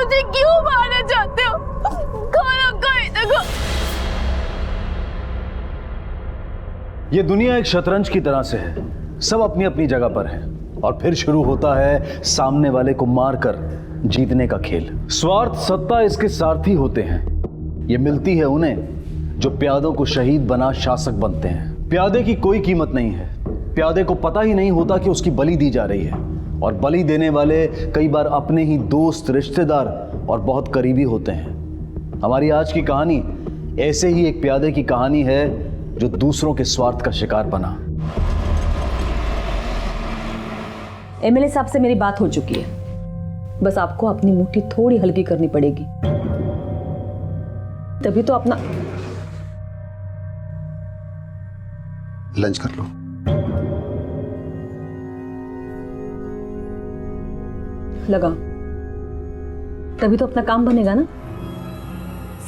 मुझे क्यों मारना चाहते हो? खोलो कोई देखो। ये दुनिया एक शतरंज की तरह से है, सब अपनी अपनी जगह पर है और फिर शुरू होता है सामने वाले को मारकर जीतने का खेल। स्वार्थ सत्ता इसके सारथी होते हैं। ये मिलती है उन्हें जो प्यादों को शहीद बना शासक बनते हैं। प्यादे की कोई कीमत नहीं है। प्यादे को पता ही नहीं होता कि उसकी बलि दी जा रही है, और बलि देने वाले कई बार अपने ही दोस्त, रिश्तेदार और बहुत करीबी होते हैं। हमारी आज की कहानी ऐसे ही एक प्यादे की कहानी है जो दूसरों के स्वार्थ का शिकार बना। एमएलए साहब से मेरी बात हो चुकी है, बस आपको अपनी मुट्ठी थोड़ी हल्की करनी पड़ेगी, तभी तो अपना लंच कर लो। लगा, तभी तो अपना काम बनेगा ना।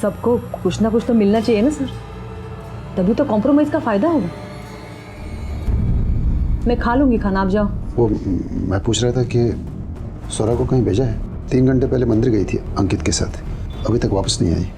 सबको कुछ ना कुछ तो मिलना चाहिए ना सर, तभी तो कॉम्प्रोमाइज का फायदा होगा। मैं खा लूंगी खाना, आप जाओ। वो मैं पूछ रहा था कि स्वरा को कहीं भेजा है? 3 घंटे पहले मंदिर गई थी अंकित के साथ, अभी तक वापस नहीं आई।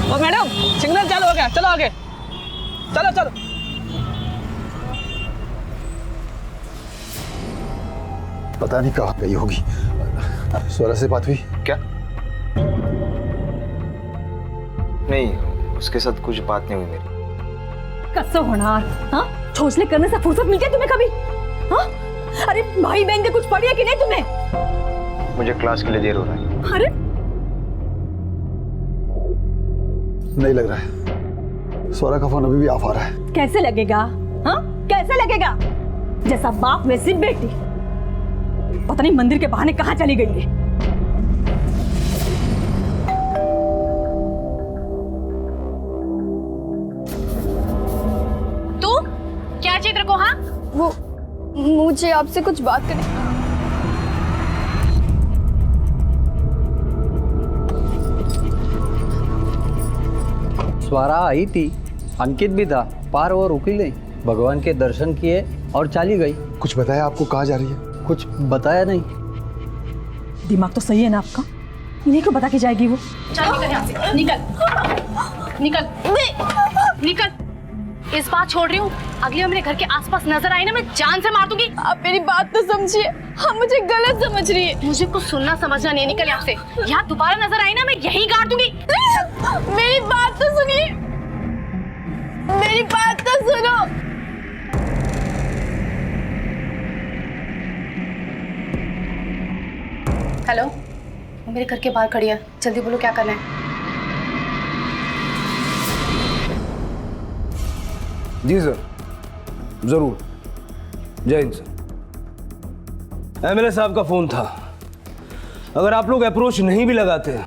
ओ मैडम, सिग्नल चालू हो गया, चलो आगे, चलो चलो। पता नहीं कहाँ गई होगी। स्वरा से बात हुई क्या? नहीं, उसके साथ कुछ बात नहीं हुई मेरी। कसो होनार, हाँ? छोचले करने से फुर्सत मिलती है तुम्हें कभी? हाँ? अरे भाई बहन के कुछ पड़ी है कि नहीं तुम्हें? मुझे क्लास के लिए देर हो रहा है। अरे नहीं लग रहा है, स्वरा का फोन अभी भी ऑफ आ रहा है। कैसे लगेगा? हाँ? कैसे लगेगा? जैसा बाप वैसी बेटी। पता नहीं मंदिर के बहाने कहाँ चली गई है। तू क्या चित्र को? हाँ, वो मुझे आपसे कुछ बात करनी। स्वरा आई थी, अंकित भी था, पार वो रुकी नहीं, भगवान के दर्शन किए और चली गई। कुछ बताया आपको कहाँ जा रही है? कुछ बताया नहीं। दिमाग तो सही है ना आपका? इन्हीं को बता के जाएगी वो। चल निकल यहाँ से, निकल निकल निकल। इस बात छोड़ रही हूँ, अगली बार मेरे घर के आसपास नजर आई ना, मैं जान से मार दूंगी। आप मेरी बात तो समझिए, आप मुझे गलत समझ रही है। मुझे कुछ सुनना समझना नहीं है, निकल यहाँ से। यहाँ दोबारा नजर आई ना, मैं यहीं गाड़ दूंगी। मेरी बात तो सुनिए, मेरी बात तो सुनो। हेलो, वो मेरे घर के बाहर खड़ी है, जल्दी बोलो क्या करना है। जी सर, जरूर। जय हिंद सर। एमएलए साहब का फोन था, अगर आप लोग अप्रोच नहीं भी लगाते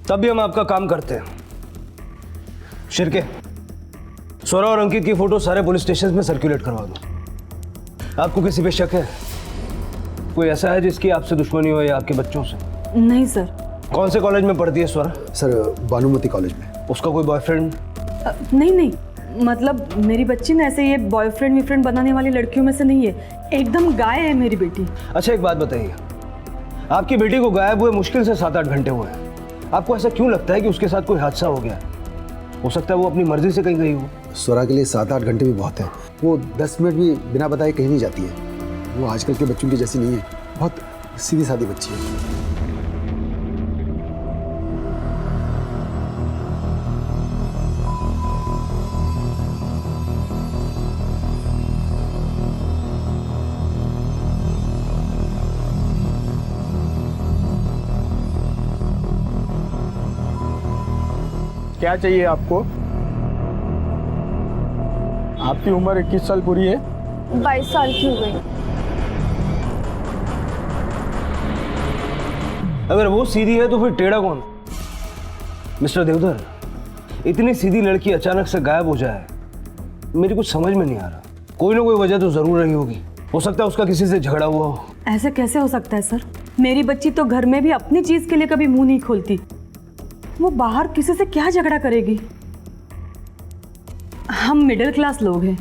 तब भी हम आपका काम करते हैं। शिरके, स्वरा और अंकित की फोटो सारे पुलिस स्टेशन में सर्कुलेट करवा दो। आपको किसी पे शक है? कोई ऐसा है जिसकी आपसे दुश्मनी हो या आपके बच्चों से? नहीं सर। कौन से कॉलेज में पढ़ती है स्वरा? सर, भानुमती कॉलेज में। उसका कोई बॉयफ्रेंड? नहीं, मतलब मेरी बच्ची ना ऐसे ये बॉयफ्रेंड वीफ्रेंड बनाने वाली लड़कियों में से नहीं है, एकदम गाय है मेरी बेटी। अच्छा एक बात बताइए, आपकी बेटी को गायब हुए मुश्किल से 7-8 घंटे हुए हैं। आपको ऐसा क्यों लगता है कि उसके साथ कोई हादसा हो गया? हो सकता है वो अपनी मर्जी से कहीं गई हो। स्वरा के लिए 7-8 घंटे भी बहुत है। वो 10 मिनट भी बिना बताए कहीं नहीं जाती है। वो आजकल के बच्चों की जैसी नहीं है, बहुत सीधी सादी बच्ची है। क्या चाहिए आपको? आपकी उम्र 21 साल पूरी है? 22 साल की हो गई। अगर वो सीधी है तो फिर टेढ़ा कौन? मिस्टर देवधर, इतनी सीधी लड़की अचानक से गायब हो जाए, मेरी कुछ समझ में नहीं आ रहा। कोई ना कोई वजह तो जरूर रही होगी। हो सकता है उसका किसी से झगड़ा हुआ हो। ऐसे कैसे हो सकता है सर? मेरी बच्ची तो घर में भी अपनी चीज के लिए कभी मुंह नहीं खोलती, वो बाहर किसी से क्या झगड़ा करेगी? हम मिडिल क्लास लोग हैं,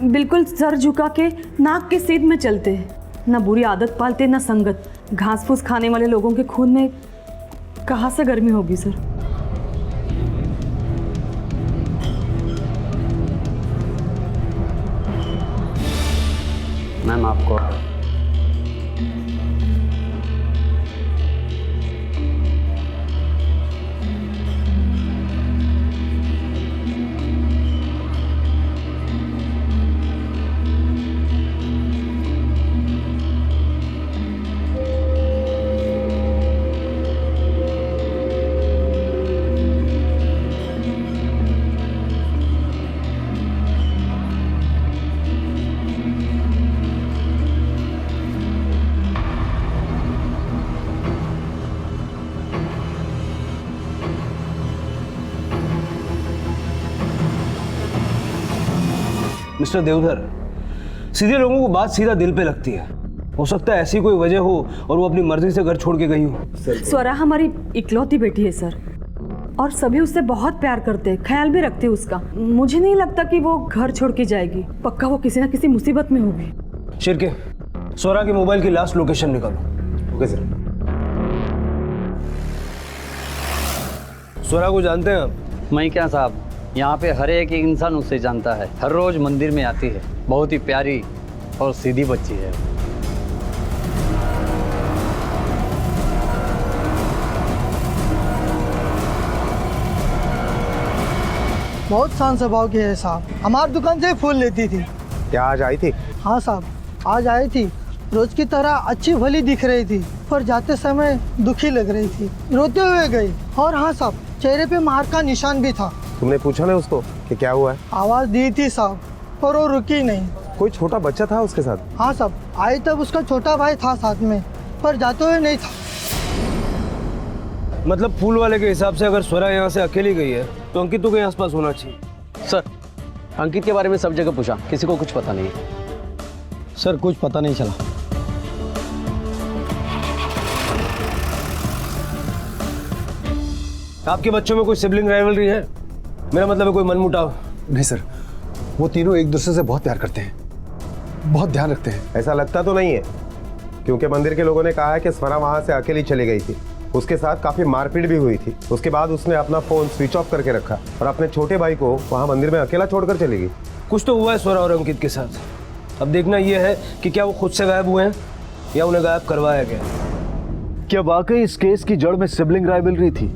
बिल्कुल सर झुका के नाक के सीध में चलते हैं, ना बुरी आदत पालते ना संगत। घास फूस खाने वाले लोगों के खून में कहाँ से गर्मी होगी सर? मैम आपको मिस्टर देवधर, सीधे लोगों को बात सीधा दिल पे लगती है। हो सकता है ऐसी कोई वजह हो और वो अपनी मर्जी से घर छोड़ के गई हो। स्वरा हमारी इकलौती बेटी है सर, और सभी उससे बहुत प्यार करते हैं, ख्याल भी रखते हैं उसका। मुझे नहीं लगता कि वो घर छोड़ के जाएगी। पक्का वो किसी ना किसी मुसीबत में होगी। शिरके, स्वरा के मोबाइल की लास्ट लोकेशन निकालो। Okay sir. स्वरा को जानते हैं आप? मैं क्या साहब, यहाँ पे हर एक इंसान उसे जानता है, हर रोज मंदिर में आती है। बहुत ही प्यारी और सीधी बच्ची है। बहुत शांत स्वभाव की है साहब, हमारी दुकान से फूल लेती थी। क्या आज आई थी? हाँ साहब, आज आई थी। रोज की तरह अच्छी भली दिख रही थी, पर जाते समय दुखी लग रही थी, रोते हुए गई। और हाँ साहब, चेहरे पे मार का निशान भी था। तुमने पूछा ना उसको कि क्या हुआ है? आवाज दी थी साहब, पर वो रुकी नहीं। कोई छोटा बच्चा था उसके साथ? हाँ साहब, आई तब उसका छोटा भाई था साथ में, पर जाते हुए नहीं था। मतलब फूल वाले के हिसाब से अगर स्वरा यहाँ से अकेली गई है तो अंकित तो कहीं आसपास होना चाहिए। सर, अंकित के बारे में सब जगह पूछा, किसी को कुछ पता नहीं। सर कुछ पता नहीं चला। आपके बच्चों में कोई सिबलिंग राइवलरी है? मेरा मतलब है कोई मनमुटाव? नहीं सर, वो तीनों एक दूसरे से बहुत प्यार करते हैं, बहुत ध्यान रखते हैं। ऐसा लगता तो नहीं है, क्योंकि मंदिर के लोगों ने कहा है कि स्वरा वहाँ से अकेली चली गई थी। उसके साथ काफी मारपीट भी हुई थी। उसके बाद उसने अपना फोन स्विच ऑफ करके रखा और अपने छोटे भाई को वहाँ मंदिर में अकेला छोड़कर चली गई। कुछ तो हुआ है स्वरा और अंकित के साथ। अब देखना यह है कि क्या वो खुद से गायब हुए हैं या उन्हें गायब करवाया गया। क्या वाकई इस केस की जड़ में सिबलिंग राइवलरी थी?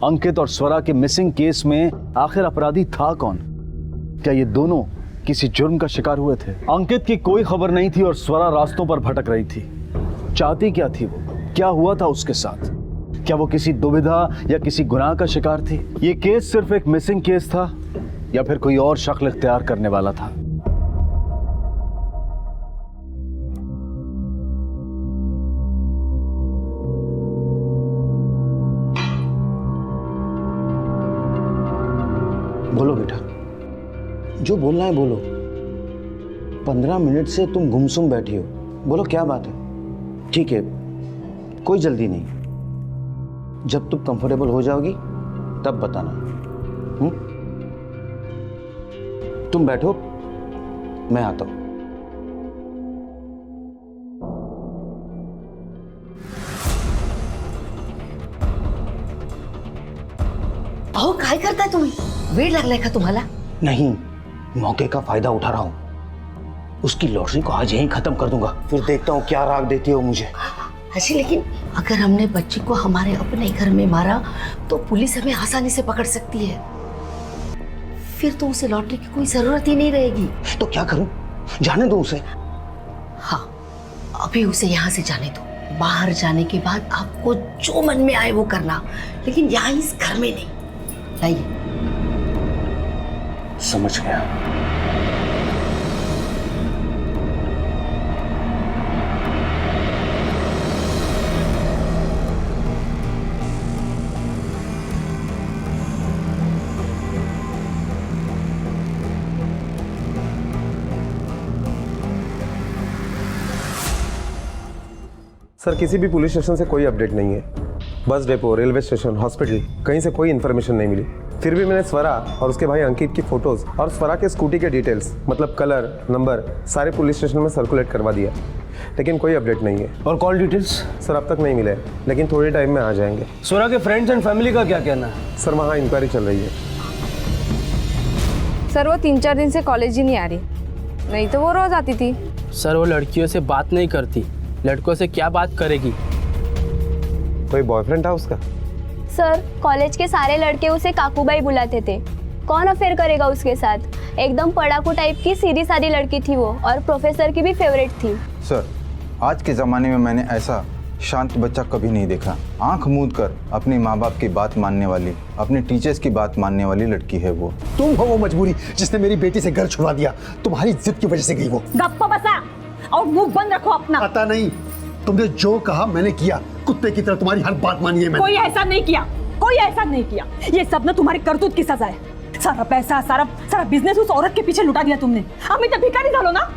अंकित और स्वरा के मिसिंग केस में आखिर अपराधी था कौन? क्या ये दोनों किसी जुर्म का शिकार हुए थे? अंकित की कोई खबर नहीं थी और स्वरा रास्तों पर भटक रही थी। चाहती क्या थी वो? क्या हुआ था उसके साथ? क्या वो किसी दुविधा या किसी गुनाह का शिकार थी? ये केस सिर्फ एक मिसिंग केस था या फिर कोई और शक्ल इख्तियार करने वाला था? बोलो बेटा, जो बोलना है बोलो। 15 मिनट से तुम गुमसुम बैठी हो, बोलो क्या बात है? ठीक है, कोई जल्दी नहीं, जब तुम कंफर्टेबल हो जाओगी तब बताना। तुम बैठो, मैं आता हूं। अहो काय करताय तुम्ही? वेळ लागलाय का तुम्हाला? नहीं, मौके का फायदा उठा रहा हूं। उसकी लॉटरी को आज यहीं खत्म कर दूंगा, फिर देखता हूं क्या राग देती हो मुझे। अच्छा, लेकिन अगर हमने बच्ची को हमारे अपने घर में मारा तो पुलिस हमें आसानी से पकड़ सकती है। फिर तो उसे लॉटरी की कोई जरूरत ही नहीं रहेगी। तो क्या करूं? जाने दो उसे। हाँ, अभी उसे यहाँ से जाने दो। बाहर जाने के बाद आपको जो मन में आए वो करना, लेकिन यहाँ इस घर में नहीं। लाइए। समझ गया। सर किसी भी पुलिस स्टेशन से कोई अपडेट नहीं है। Bus depot, railway station, hospital, कहीं से कोई इन्फॉर्मेशन नहीं मिली। फिर भी मैंने स्वरा और उसके भाई अंकित की फोटोज और स्वरा के स्कूटी के डिटेल्स, मतलब कलर, नंबर, सारे पुलिस स्टेशन में सर्कुलेट करवा दिया, लेकिन कोई अपडेट नहीं है। और कॉल डिटेल्स? सर अब तक नहीं मिले, लेकिन थोड़े टाइम में आ जाएंगे। स्वरा के फ्रेंड्स एंड फैमिली का क्या कहना है? सर वहाँ इंक्वायरी चल रही है। सर वो 3-4 दिन से कॉलेज ही नहीं आ रही, नहीं तो वो रोज आती थी। सर वो लड़कियों से बात नहीं करती, लड़कों से क्या बात करेगी? कोई बॉयफ्रेंड था उसका? सर कॉलेज के सारे लड़के उसे काकूबाई बुलाते थे। कौन अफेयर करेगा उसके साथ? एकदम पढ़ाकू टाइप की सीधी सादी लड़की थी वो, और प्रोफेसर की भी फेवरेट थी। सर आज के ज़माने में मैंने ऐसा शांत बच्चा कभी नहीं देखा। आंख मूंद कर अपने माँ बाप की बात मानने वाली, अपने टीचर्स की बात मानने वाली लड़की है वो। तुम हो वो मजबूरी जिसने मेरी बेटी से घर छुड़वा दिया। तुम्हारी जिद की वजह से गई वो। गप्पा बसा और मुंह बंद रखो अपना। पता नहीं, तुमने जो कहा मैंने किया। कुत्ते की तरह तुम्हारी हर बात मानी है मैंने। कोई ऐसा नहीं किया, कोई ऐसा नहीं किया। ये सब ना तुम्हारी करतूत की सजा है। सारा पैसा, सारा बिजनेस उस औरत के पीछे लुटा दिया तुमने। अभी तक भिखारी झालो ना।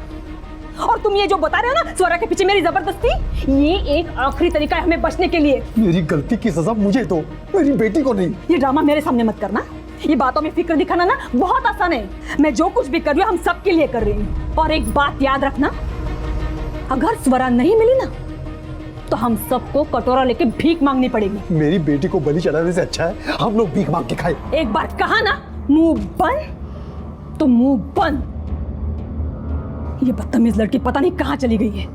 और तुम ये जो बता रहे हो ना स्वरा के पीछे मेरी जबरदस्ती, ये एक आखिरी तरीका है हमें बचने के लिए। मेरी गलती की सजा मुझे दो, मेरी बेटी को नहीं। ये ड्रामा मेरे सामने मत करना। ये बातों में फिक्र दिखाना ना बहुत आसान है। मैं जो कुछ भी कर रही हूँ हम सबके लिए कर रही हूँ। और एक बात याद रखना, अगर स्वरा नहीं मिली ना तो हम सबको कटोरा लेके भीख मांगनी पड़ेगी। मेरी बेटी को बलि चढ़ाने से अच्छा है हम लोग भीख मांग के खाए। एक बार कहा ना मुंह बंद तो मुंह बंद। ये बदतमीज लड़की पता नहीं कहां चली गई है।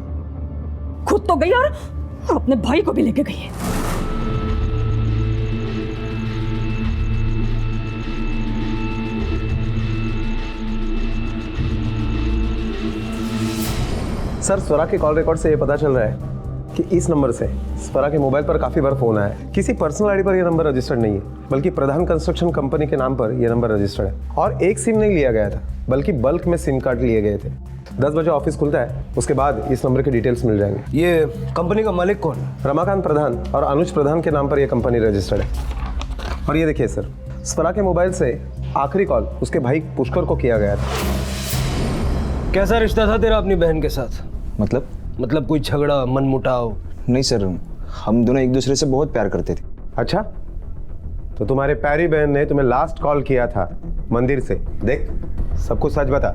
खुद तो गई और अपने भाई को भी लेके गई है। सर स्वरा के कॉल रिकॉर्ड से ये पता चल रहा है कि इस नंबर से स्वरा के मोबाइल पर काफ़ी बार फोन आया है। किसी पर्सनल आईडी पर यह नंबर रजिस्टर्ड नहीं है, बल्कि प्रधान कंस्ट्रक्शन कंपनी के नाम पर यह नंबर रजिस्टर्ड है। और एक सिम नहीं लिया गया था, बल्कि बल्क में सिम कार्ड लिए गए थे। 10 बजे ऑफिस खुलता है, उसके बाद इस नंबर के डिटेल्स मिल जाएंगे। ये कंपनी का मालिक कौन? रमाकांत प्रधान और अनुज प्रधान के नाम पर यह कंपनी रजिस्टर्ड है। और ये देखिए सर, स्वरा के मोबाइल से आखिरी कॉल उसके भाई पुष्कर को किया गया था। कैसा रिश्ता था तेरा अपनी बहन के साथ? मतलब कोई झगड़ा, मनमुटाव? नहीं सर, हम दोनों एक दूसरे से बहुत प्यार करते थे। अच्छा, तो तुम्हारे प्यारी बहन ने तुम्हें लास्ट कॉल किया था मंदिर से। देख सब कुछ सच बता,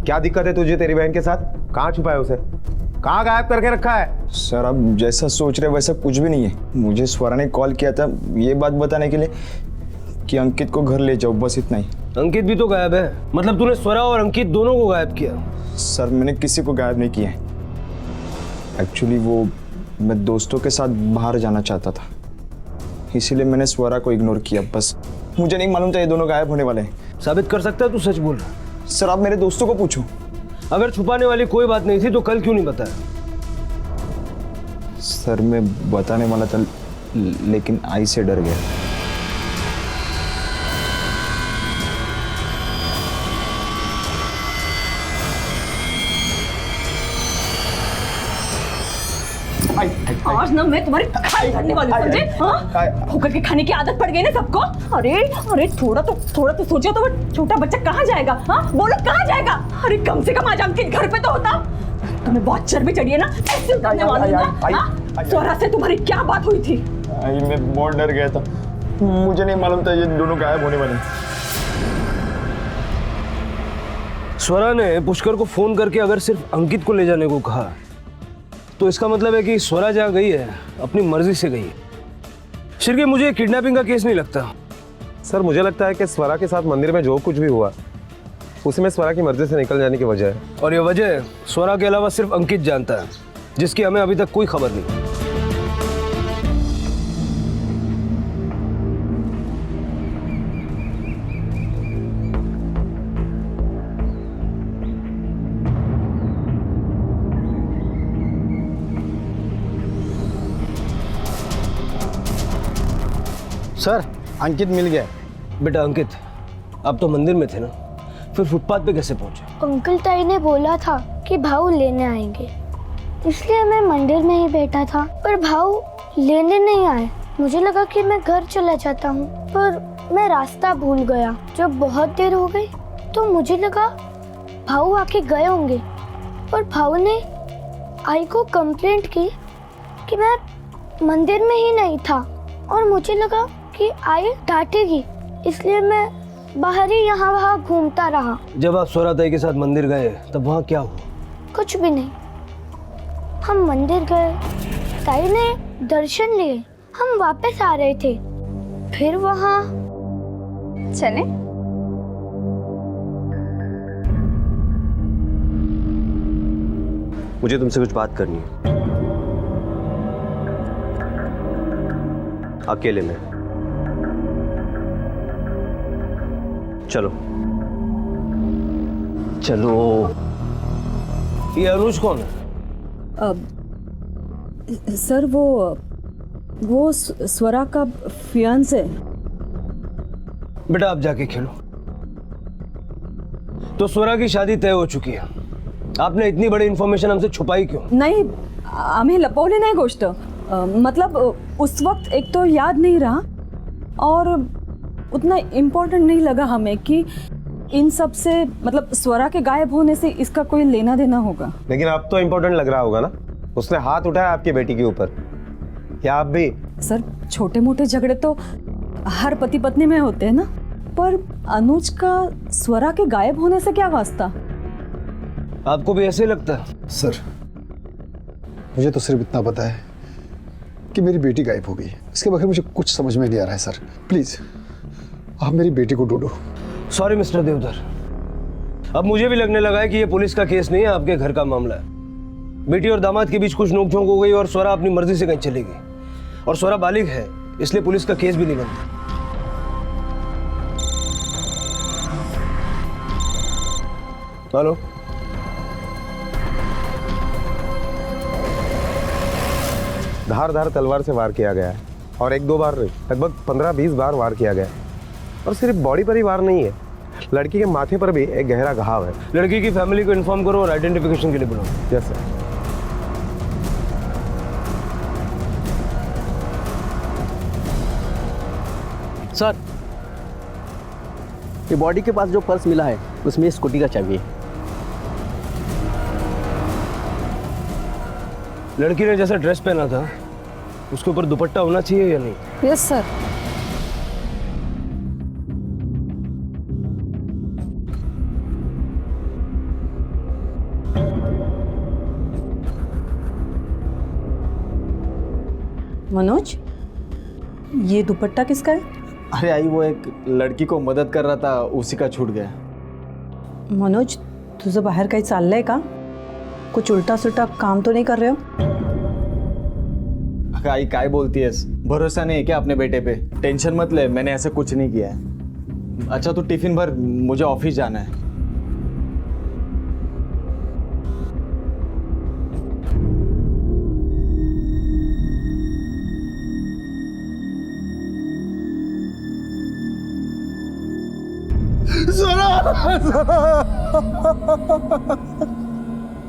क्या दिक्कत है तुझे तेरी बहन के साथ? कहाँ छुपाया उसे? कहाँ गायब करके रखा है? सर आप जैसा सोच रहे वैसा कुछ भी नहीं है। मुझे स्वरा ने कॉल किया था ये बात बताने के लिए कि अंकित को घर ले जाओ, बस इतना ही। अंकित भी तो गायब है, मतलब तूने स्वरा और अंकित दोनों को गायब किया? सर मैंने किसी को गायब नहीं किया है। एक्चुअली वो मैं दोस्तों के साथ बाहर जाना चाहता था, इसीलिए मैंने स्वरा को इग्नोर किया। बस मुझे नहीं मालूम था ये दोनों गायब होने वाले हैं। साबित कर सकता है तू सच बोल रहा? सर आप मेरे दोस्तों को पूछो। अगर छुपाने वाली कोई बात नहीं थी तो कल क्यों नहीं बताया? सर मैं बताने वाला था लेकिन आई से डर गया। आज ना मैं तुम्हारी खाई करने वाली हूँ, समझे? हाँ? होकर के खाने की आदत पड़ गई ना सबको। अरे थोड़ा तो सोचो तो वो छोटा बच्चा कहाँ जाएगा? हाँ बोलो कहाँ जाएगा? अरे कम से कम आज अंकित घर पे तो होता। तुम्हें बहुत चर्बी चढ़ी है ना, ऐसे उतरने वाली ना। स्वरा से तुम्हारी क्या बात हुई थी? मैं बहुत डर गया था, मुझे नहीं मालूम था ये दोनों गायब होने वाले। स्वरा ने पुष्कर को फोन करके अगर सिर्फ अंकित को ले जाने को कहा तो इसका मतलब है कि स्वरा जहाँ गई है अपनी मर्जी से गई है। शिर्के मुझे किडनैपिंग का केस नहीं लगता। सर मुझे लगता है कि स्वरा के साथ मंदिर में जो कुछ भी हुआ उसमें स्वरा की मर्जी से निकल जाने की वजह है। और ये वजह स्वरा के अलावा सिर्फ अंकित जानता है, जिसकी हमें अभी तक कोई खबर नहीं। सर अंकित मिल गया। बेटा अंकित, आप तो मंदिर में थे ना, फिर फुटपाथ पे कैसे पहुंचे? अंकल ताई ने बोला था कि भाऊ लेने आएंगे, इसलिए मैं मंदिर में ही बैठा था। पर भाऊ लेने नहीं आए। मुझे लगा कि मैं घर चला जाता हूँ, पर मैं रास्ता भूल गया। जब बहुत देर हो गई तो मुझे लगा भाऊ आके गए होंगे, और भाऊ ने आई को कंप्लेंट की कि मैं मंदिर में ही नहीं था और मुझे लगा कि आई डांटेगी, इसलिए मैं बाहर ही यहाँ वहाँ घूमता रहा। जब आप स्वरा ताई के साथ मंदिर गए तब वहाँ क्या हुआ? कुछ भी नहीं। हम मंदिर गए, ताई ने दर्शन लिए, हम वापस आ रहे थे, फिर वहाँ चले। मुझे तुमसे कुछ बात करनी है, अकेले में। चलो चलो। ये अनुज कौन है? सर वो स्वरा का फियांसे है। बेटा आप जाके खेलो। तो स्वरा की शादी तय हो चुकी है, आपने इतनी बड़ी इन्फॉर्मेशन हमसे छुपाई क्यों? नाही, आम्ही लपवली नाही गोष्ट। मतलब उस वक्त एक तो याद नहीं रहा और उतना इम्पोर्टेंट नहीं लगा हमें कि इन सब से, मतलब स्वरा के गायब होने से इसका कोई लेना देना होगा। लेकिन अब तो इम्पोर्टेंट लग रहा होगा ना, उसने हाथ उठाया आपकी बेटी के ऊपर। क्या आप भी? सर छोटे मोटे झगड़े तो हर पति पत्नी में होते हैं ना, पर अनुज का स्वरा के गायब होने से क्या वास्ता? आपको भी ऐसे लगता है? सर मुझे तो सिर्फ इतना पता है कि मेरी बेटी गायब हो गई। इसके बगैर मुझे कुछ समझ में नहीं आ रहा है। सर प्लीज आप मेरी बेटी को ढूंढो। सॉरी मिस्टर देवधर, अब मुझे भी लगने लगा है कि ये पुलिस का केस नहीं है, आपके घर का मामला है। बेटी और दामाद के बीच कुछ नोकझोंक हो गई और स्वरा अपनी मर्जी से कहीं चली गई, और स्वरा बालिग है, इसलिए पुलिस का केस भी नहीं बनता। हेलो, धार तलवार से वार किया गया है, और एक दो बार नहीं, लगभग 15-20 बार वार किया गया है। और सिर्फ बॉडी पर ही वार नहीं है, लड़की के माथे पर भी एक गहरा घाव है। लड़की की फैमिली को इन्फॉर्म करो और आइडेंटिफिकेशन के लिए बुलाओ। Yes sir. सर, ये बॉडी के पास जो पर्स मिला है उसमें स्कूटी का चाबी है। लड़की ने जैसा ड्रेस पहना था उसके ऊपर दुपट्टा होना चाहिए या नहीं? Yes sir. मनोज, ये दुपट्टा किसका है? अरे आई, वो एक लड़की को मदद कर रहा था, उसी का छूट गया। मनोज, तुझं बाहेर काही चाललंय का? कुछ उल्टा सुल्टा काम तो नहीं कर रहे हो? आई काय बोलती है? भरोसा नहीं है क्या अपने बेटे पे? टेंशन मत ले, मैंने ऐसा कुछ नहीं किया है। अच्छा तू टिफिन भर, मुझे ऑफिस जाना है।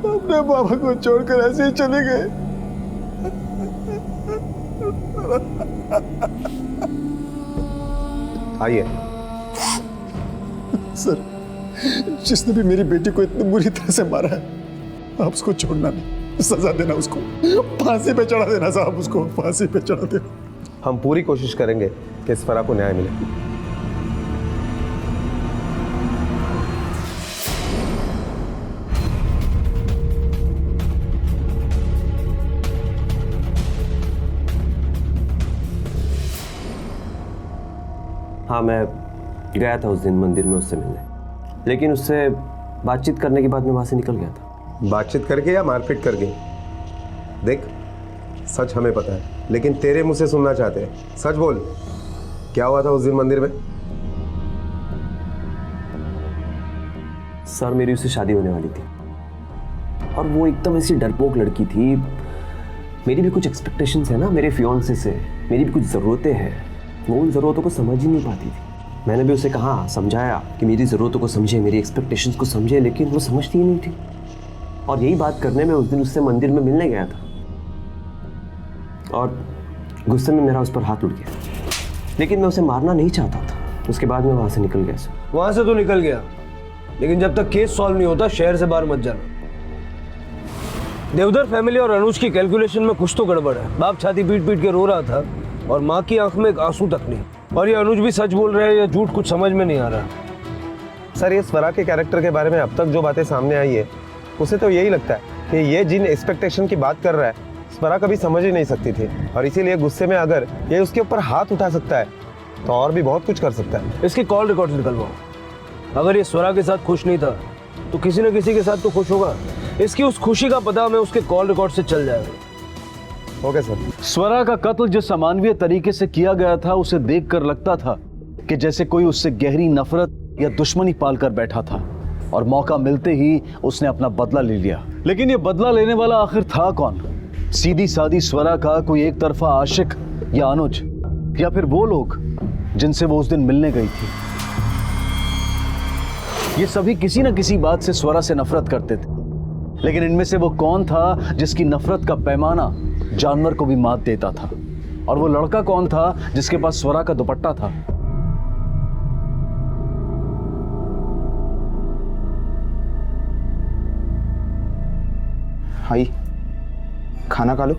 अपने बाबा को छोड़कर ऐसे ही चले गए। आइए। सर जिसने भी मेरी बेटी को इतनी बुरी तरह से मारा है, आप उसको छोड़ना नहीं, सजा देना, उसको फांसी पे चढ़ा देना साहब, उसको फांसी पे चढ़ा देना। हम पूरी कोशिश करेंगे कि इस फरा को न्याय मिले। हाँ, मैं गया था उस दिन मंदिर में उससे मिलने, लेकिन उससे बातचीत करने के बाद मैं वहाँ से निकल गया था। बातचीत करके या मारपीट करके? देख, सच हमें पता है, लेकिन तेरे मुंह से सुनना चाहते हैं। सच बोल, क्या हुआ था उस दिन मंदिर में? सर, मेरी उससे शादी होने वाली थी और वो एकदम ऐसी डरपोक लड़की थी। मेरी भी कुछ एक्सपेक्टेशंस है ना मेरे फियांसे से, मेरी भी कुछ ज़रूरतें हैं, वो उन ज़रूरतों को समझ ही नहीं पाती थी। मैंने भी उसे कहा, समझाया कि मेरी ज़रूरतों को समझे, मेरी एक्सपेक्टेशंस को समझे, लेकिन वो समझती ही नहीं थी। और यही बात करने में उस दिन उससे मंदिर में मिलने गया था और गुस्से में मेरा उस पर हाथ उठ गया, लेकिन मैं उसे मारना नहीं चाहता था। उसके बाद मैं वहाँ से निकल गया। वहाँ से तो निकल गया, लेकिन जब तक केस सॉल्व नहीं होता शहर से बाहर मत जाना। देवधर फैमिली और अनुज की कैलकुलेशन में कुछ तो गड़बड़ है। बाप छाती पीट पीट के रो रहा था और माँ की आंख में एक आंसू तक नहीं। और ये अनुज भी सच बोल रहे हैं या झूठ, कुछ समझ में नहीं आ रहा। सर, ये स्वरा के कैरेक्टर के बारे में अब तक जो बातें सामने आई है, उसे तो यही लगता है कि ये जिन एक्सपेक्टेशन की बात कर रहा है, स्वरा कभी समझ ही नहीं सकती थी। और इसीलिए गुस्से में अगर ये उसके ऊपर हाथ उठा सकता है तो और भी बहुत कुछ कर सकता है। इसके कॉल रिकॉर्ड निकलवाओ। अगर ये स्वरा के साथ खुश नहीं था तो किसी न किसी के साथ तो खुश होगा। इसकी उस खुशी का पता हमें उसके कॉल रिकॉर्ड से चल जाएगा। Okay sir. स्वरा का कत्ल जिस अमानवीय तरीके से किया गया था, उसे देखकर लगता था कि जैसे कोई उससे गहरी नफरत या दुश्मनी पालकर बैठा था और मौका मिलते ही उसने अपना बदला ले लिया। लेकिन ये बदला लेने वाला आखिर था कौन? सीधी सादी स्वरा का कोई एक तरफा आशिक या अनुज, या फिर वो लोग जिनसे वो उस दिन मिलने गई थी? ये सभी किसी न किसी बात से स्वरा से नफरत करते थे, लेकिन इनमें से वो कौन था जिसकी नफरत का पैमाना जानवर को भी मात देता था? और वो लड़का कौन था जिसके पास स्वरा का दुपट्टा था? आई, खाना खा लो।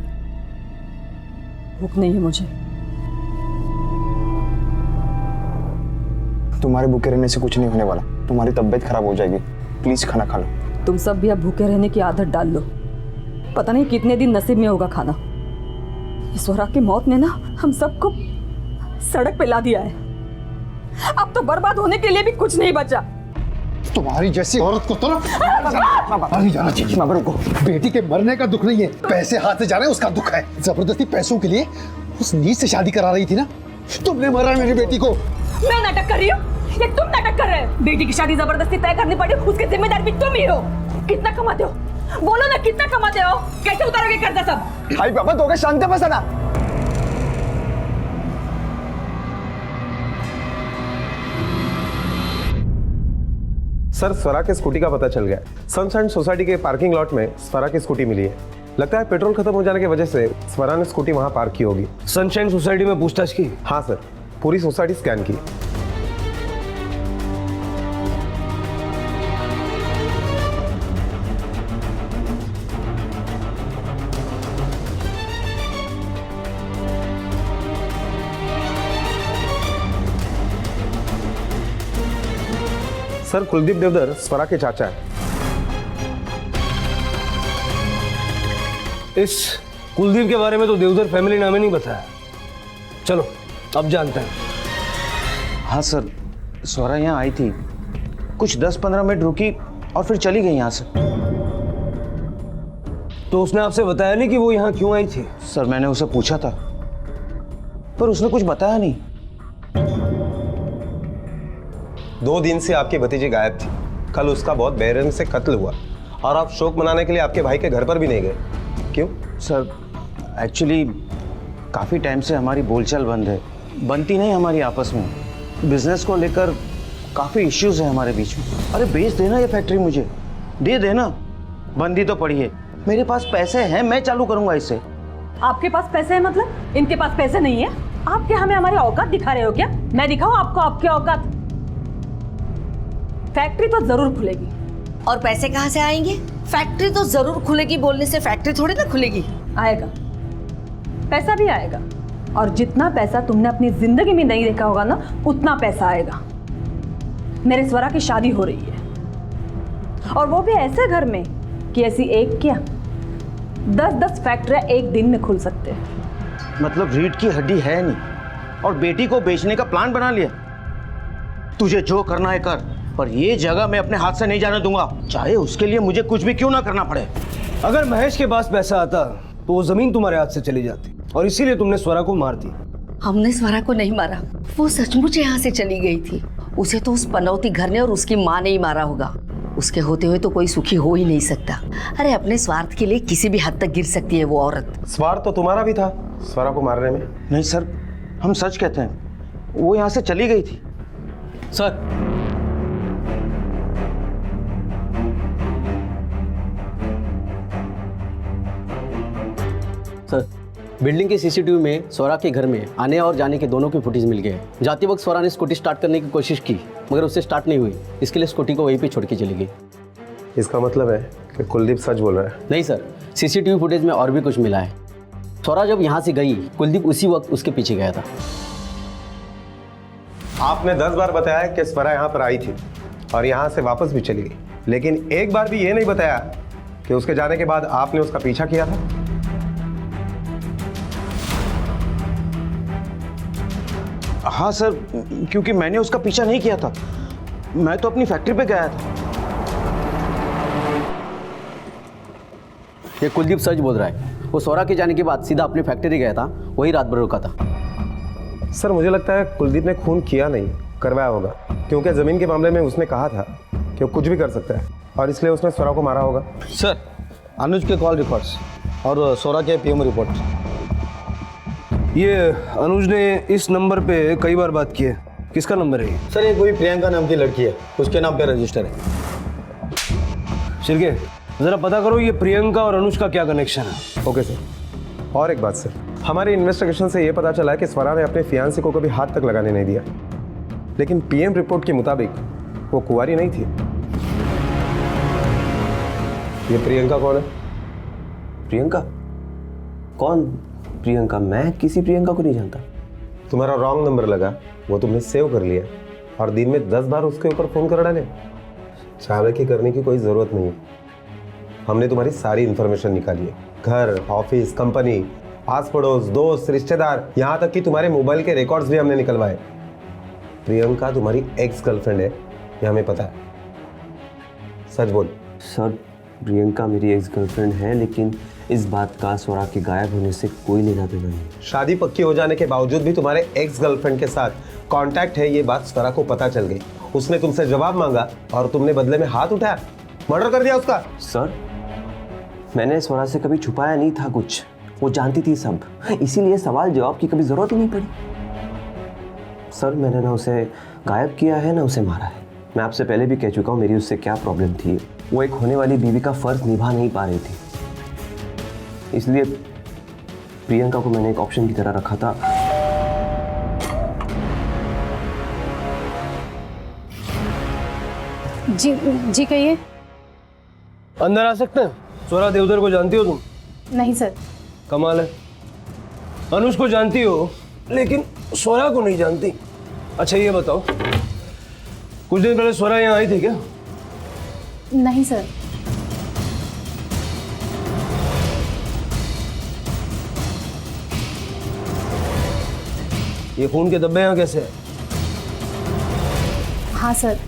भूख नहीं है मुझे। तुम्हारे भूखे रहने से कुछ नहीं होने वाला, तुम्हारी तबीयत खराब हो जाएगी। प्लीज खाना खा लो। तुम सब भी अब भूखे रहने की आदत डाल लो। पता नहीं कितने दिन नसीब में होगा खाना। इस स्वरा की मौत ने ना हम सबको सड़क पे ला दिया है। अब तो बर्बाद होने के लिए भी कुछ नहीं बचा। तुम्हारी जैसी औरत को तो नहीं जाना चाहिए। बाबा रुको, बेटी के मरने का दुख नहीं है, पैसे हाथ से जा रहे हैं उसका दुख है। जबरदस्ती पैसों के लिए उस नीच से शादी करा रही थी ना, तुमने मरा मेरी बेटी को। मैं नाटक कर रही हूँ या तुम नाटक कर रहे हो? बेटी की शादी जबरदस्ती तय करनी पड़ी, उसके जिम्मेदार भी तुम ही हो। कितना कमाते हो? बोलो ना, कितना कमाते हो? कैसे उतारोगे कर्जा सब? हाय बाबा, तो शांति बसना। सर, स्वरा के स्कूटी का पता चल गया। सनशाइन सोसाइटी के पार्किंग लॉट में स्वरा की स्कूटी मिली है। लगता है पेट्रोल खत्म हो जाने की वजह से स्वरा ने स्कूटी वहां पार्क की होगी। सनशाइन सोसाइटी में पूछताछ की? हाँ सर, पूरी सोसाइटी स्कैन की। सर, कुलदीप देवधर स्वरा के चाचा है। इस कुलदीप के बारे में तो देवधर फैमिली ने हमें नहीं बताया। चलो अब जानते हैं। हाँ सर, स्वरा यहाँ आई थी, कुछ 10-15 मिनट रुकी और फिर चली गई यहाँ से। तो उसने आपसे बताया नहीं कि वो यहाँ क्यों आई थी? सर, मैंने उसे पूछा था पर उसने कुछ बताया नहीं। 2 दिन से आपकी भतीजी गायब थी। कल उसका बहुत बेरहमी से कत्ल हुआ और आप शोक मनाने के लिए आपके भाई के घर पर भी नहीं गए, क्यों? सर, एक्चुअली काफ़ी टाइम से हमारी बोलचाल बंद है, बनती नहीं हमारी आपस में। बिजनेस को लेकर काफ़ी इश्यूज है हमारे बीच में। अरे बेच देना ये फैक्ट्री, मुझे दे देना। बंदी तो पड़ी है, मेरे पास पैसे हैं, मैं चालू करूंगा इसे। आपके पास पैसे है मतलब? इनके पास पैसे नहीं है। आप क्या हमें हमारी औकात दिखा रहे हो क्या? मैं दिखाऊं आपको आपकी औकात? फैक्ट्री तो जरूर खुलेगी। और पैसे कहाँ से आएंगे? फैक्ट्री तो जरूर खुलेगी बोलने से फैक्ट्री थोड़ी ना खुलेगी। आएगा, पैसा भी आएगा। और जितना पैसा तुमने अपनी जिंदगी में नहीं देखा होगा ना, उतना पैसा आएगा। मेरे स्वरा की शादी हो रही है, और वो भी ऐसे घर में कि ऐसी एक क्या 10-10 फैक्ट्रियां एक दिन में खुल सकते हैं। मतलब रीढ़ की हड्डी है नहीं और बेटी को बेचने का प्लान बना लिया। तुझे जो करना है कर, पर ये जगह मैं अपने हाथ से नहीं जाने दूंगा, चाहे उसके लिए मुझे कुछ भी क्यों ना करना पड़े। अगर महेश के पास पैसा आता तो वो जमीन तुम्हारे हाथ से चली जाती, और इसीलिए तुमने स्वरा को मार दी। हमने स्वरा को नहीं मारा, वो सचमुच यहाँ से चली गई थी। उसे तो उस पनौती घर ने और उसकी माँ ने ही मारा होगा। उसके होते हुए तो कोई सुखी हो ही नहीं सकता। अरे अपने स्वार्थ के लिए किसी भी हद तक गिर सकती है वो औरत। स्वार्थ तो तुम्हारा भी था स्वरा को मारने में। नहीं सर, हम सच कहते हैं, वो यहाँ से चली गई थी। सर, सर, बिल्डिंग के सीसीटीवी में स्वरा के घर में आने और जाने के दोनों की फुटेज मिल गए हैं। जाते वक्त स्वरा ने स्कूटी स्टार्ट करने की कोशिश की, मगर उससे स्टार्ट नहीं हुई। इसके लिए स्कूटी को वहीं पे छोड़ के चली गई। इसका मतलब है कि कुलदीप सच बोल रहा है? नहीं सर, सीसीटीवी फुटेज में और भी कुछ मिला है। स्वरा जब यहाँ से गई, कुलदीप उसी वक्त उसके पीछे गया था। आपने 10 बार बताया कि स्वरा यहाँ पर आई थी और यहाँ से वापस भी चली गई, लेकिन एक बार भी ये नहीं बताया कि उसके जाने के बाद आपने उसका पीछा किया था। हाँ सर, क्योंकि मैंने उसका पीछा नहीं किया था, मैं तो अपनी फैक्ट्री पे गया था। ये कुलदीप सच बोल रहा है। वो स्वरा के जाने के बाद सीधा अपनी फैक्ट्री गया था, वही रात भर रुका था। सर मुझे लगता है कुलदीप ने खून किया नहीं, करवाया होगा, क्योंकि जमीन के मामले में उसने कहा था कि वो कुछ भी कर सकता है और इसलिए उसने स्वरा को मारा होगा। सर, अनुज के कॉल रिकॉर्ड्स और स्वरा के पीएम रिपोर्ट। ये अनुज ने इस नंबर पे कई बार बात की है। किसका नंबर है ये? सर, ये कोई प्रियंका नाम की लड़की है, उसके नाम पे रजिस्टर है। शिर्के, जरा पता करो ये प्रियंका और अनुज का क्या कनेक्शन है। Okay sir. और एक बात सर, हमारी इन्वेस्टिगेशन से ये पता चला है कि स्वरा ने अपने फियांसे को कभी हाथ तक लगाने नहीं दिया, लेकिन पीएम रिपोर्ट के मुताबिक वो कुंवारी नहीं थी। ये प्रियंका कौन है? प्रियंका? कौन प्रियंका? मैं किसी प्रियंका को नहीं जानता। तुम्हारा रॉन्ग नंबर लगा, वो तुमने सेव कर लिया और दिन में 10 बार उसके ऊपर फोन कर डाले। चालाकी करने की कोई जरूरत नहीं है। हमने तुम्हारी सारी इंफॉर्मेशन निकाली है, घर, ऑफिस, कंपनी, आस पड़ोस, दोस्त, रिश्तेदार, यहाँ तक कि तुम्हारे मोबाइल के रिकॉर्ड्स भी हमने निकलवाए। प्रियंका तुम्हारी एक्स गर्लफ्रेंड है, ये हमें पता है। सच बोल। सर, प्रियंका मेरी एक्स गर्लफ्रेंड है, लेकिन इस बात का स्वरा के गायब होने से कोई लेना देना नहीं। शादी पक्की हो जाने के बावजूद भी तुम्हारे एक्स गर्लफ्रेंड के साथ कांटेक्ट है, ये बात स्वरा को पता चल गई। उसने तुमसे जवाब मांगा और तुमने बदले में हाथ उठाया, मर्डर कर दिया उसका। सर, मैंने स्वरा से कभी छुपाया नहीं था कुछ, वो जानती थी सब, इसीलिए सवाल जवाब की कभी जरूरत ही नहीं पड़ी। सर, मैंने ना उसे गायब किया है ना उसे मारा है। मैं आपसे पहले भी कह चुका हूँ मेरी उससे क्या प्रॉब्लम थी। वो एक होने वाली बीवी का फर्ज निभा नहीं पा रही थी, इसलिए प्रियंका को मैंने एक ऑप्शन की तरह रखा था। जी कहिए। अंदर आ सकते हैं? स्वरा देवधर को जानती हो तुम? नहीं सर। कमाल है, अनुज को जानती हो लेकिन स्वरा को नहीं जानती। अच्छा ये बताओ, कुछ दिन पहले स्वरा यहाँ आई थी क्या? नहीं सर। ये खून के धब्बे यहाँ कैसे है? हाँ सर,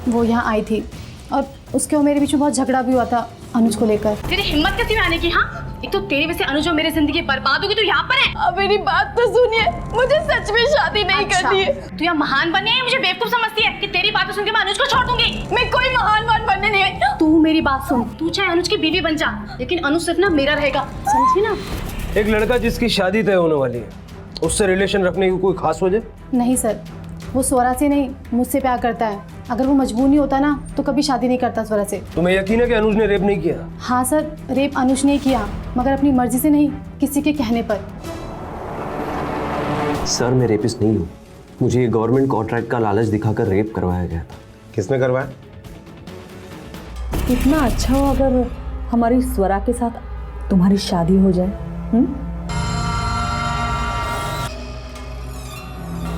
वो यहाँ आई थी और उसके और मेरे बीच में बहुत झगड़ा भी हुआ था अनुज को लेकर। तेरी हिम्मत कैसी आने की? हाँ, एक तो तेरी वजह से अनुज और मेरी जिंदगी बर्बाद होगी, तू यहाँ पर है। अब मेरी बात तो सुनिए, मुझे सच में शादी नहीं करनी है। तू यहाँ महान बनने है, मुझे बेवकूफ समझती है कि तेरी बातें सुन के मैं अनुज को छोड़ दूंगी। मैं कोई महान बनने नहीं आई। तू मेरी बात सुन, तू चाहे अनुज की बीवी बन जा, लेकिन अनुज सिर्फ ना मेरा रहेगा, समझी ना? एक लड़का जिसकी शादी तय होने वाली है, उससे रिलेशन रखने की कोई खास वजह? नहीं सर, वो स्वरा से नहीं मुझसे प्यार करता है। अगर वो मजबूर नहीं होता ना तो कभी शादी नहीं करता स्वरा से। तुम्हें यकीन है कि अनुज ने रेप नहीं किया? हाँ सर, रेप अनुज ने किया, मगर अपनी मर्जी से नहीं, किसी के कहने पर। सर, मैं रेपिस्ट नहीं हूँ। मुझे गवर्नमेंट कॉन्ट्रैक्ट का लालच दिखाकर रेप करवाया गया था। किसने करवाया? कितना अच्छा हो अगर हमारी स्वरा के साथ तुम्हारी शादी हो जाए।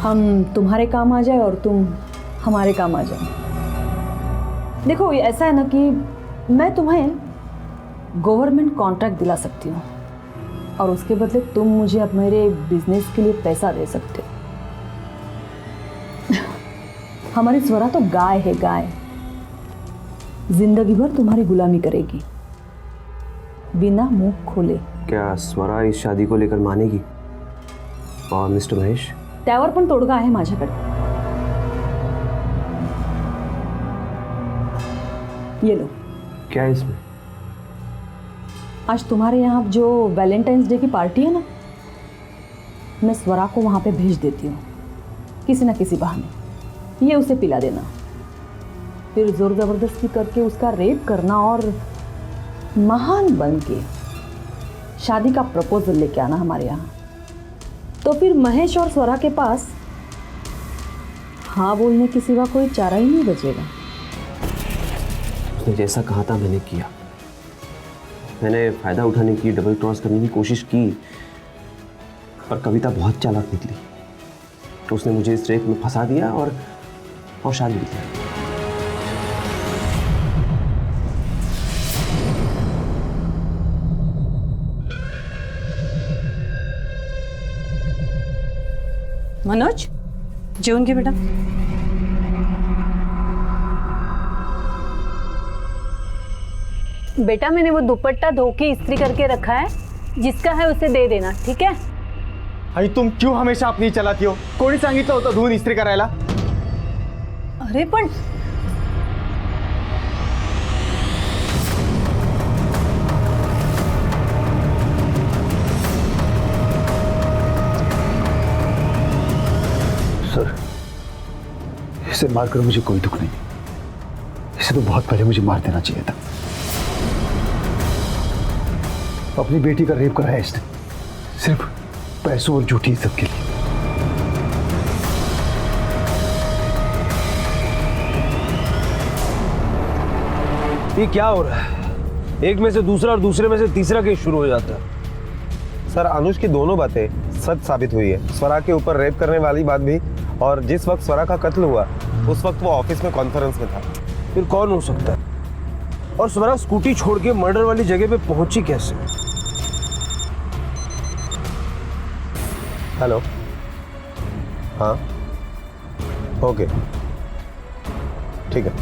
हम तुम्हारे काम आ जाए और तुम हमारे काम आ जाओ। देखो, ऐसा है ना कि मैं तुम्हें गवर्नमेंट कॉन्ट्रैक्ट दिला सकती हूँ और उसके बदले तुम मुझे अब मेरे बिजनेस के लिए पैसा दे सकते हो। हमारी स्वरा तो गाय है, गाय। जिंदगी भर तुम्हारी गुलामी करेगी बिना मुंह खोले। क्या स्वरा इस शादी को लेकर मानेगी? और मिस्टर महेश? त्यावर पण तोडगा आहे माझ्याकडे। ये लो। क्या है इसमें? आज तुम्हारे यहाँ जो वैलेंटाइंस डे की पार्टी है ना, मैं स्वरा को वहाँ पे भेज देती हूँ किसी ना किसी बहाने। ये उसे पिला देना, फिर जोर जबरदस्ती करके उसका रेप करना और महान बन के शादी का प्रपोजल लेके आना हमारे यहाँ। तो फिर महेश और स्वरा के पास हाँ बोलने के सिवा कोई चारा ही नहीं बचेगा। उसने जैसा कहा था मैंने किया। मैंने फ़ायदा उठाने की, डबल क्रॉस करने की कोशिश की, पर कविता बहुत चालाक निकली। तो उसने मुझे इस रेप में फंसा दिया और शादी की। मनोज, जेवण घे बेटा। बेटा मैंने वो दुपट्टा धो के इस्त्री करके रखा है, जिसका है उसे दे देना, ठीक है? आई तुम क्यों हमेशा अपनी चलाती हो? कोणी सांगितलं होतं धुवून इस्त्री करायला? अरे पण सर, इसे मारकर मुझे कोई दुख नहीं। इसे तो बहुत पहले मुझे मार देना चाहिए था। अपनी बेटी का रेप कराया इसने, सिर्फ पैसों और झूठी इज्जत के लिए। ये क्या हो रहा है? एक में से दूसरा और दूसरे में से तीसरा केस शुरू हो जाता है। सर, अनुज की दोनों बातें सच साबित हुई है। स्वरा के ऊपर रेप करने वाली बात भी, और जिस वक्त स्वरा का कत्ल हुआ उस वक्त वो ऑफिस में कॉन्फ्रेंस में था। फिर कौन हो सकता है? और स्वरा स्कूटी छोड़ के मर्डर वाली जगह पे पहुंची कैसे? हेलो, हाँ, ओके, ठीक है।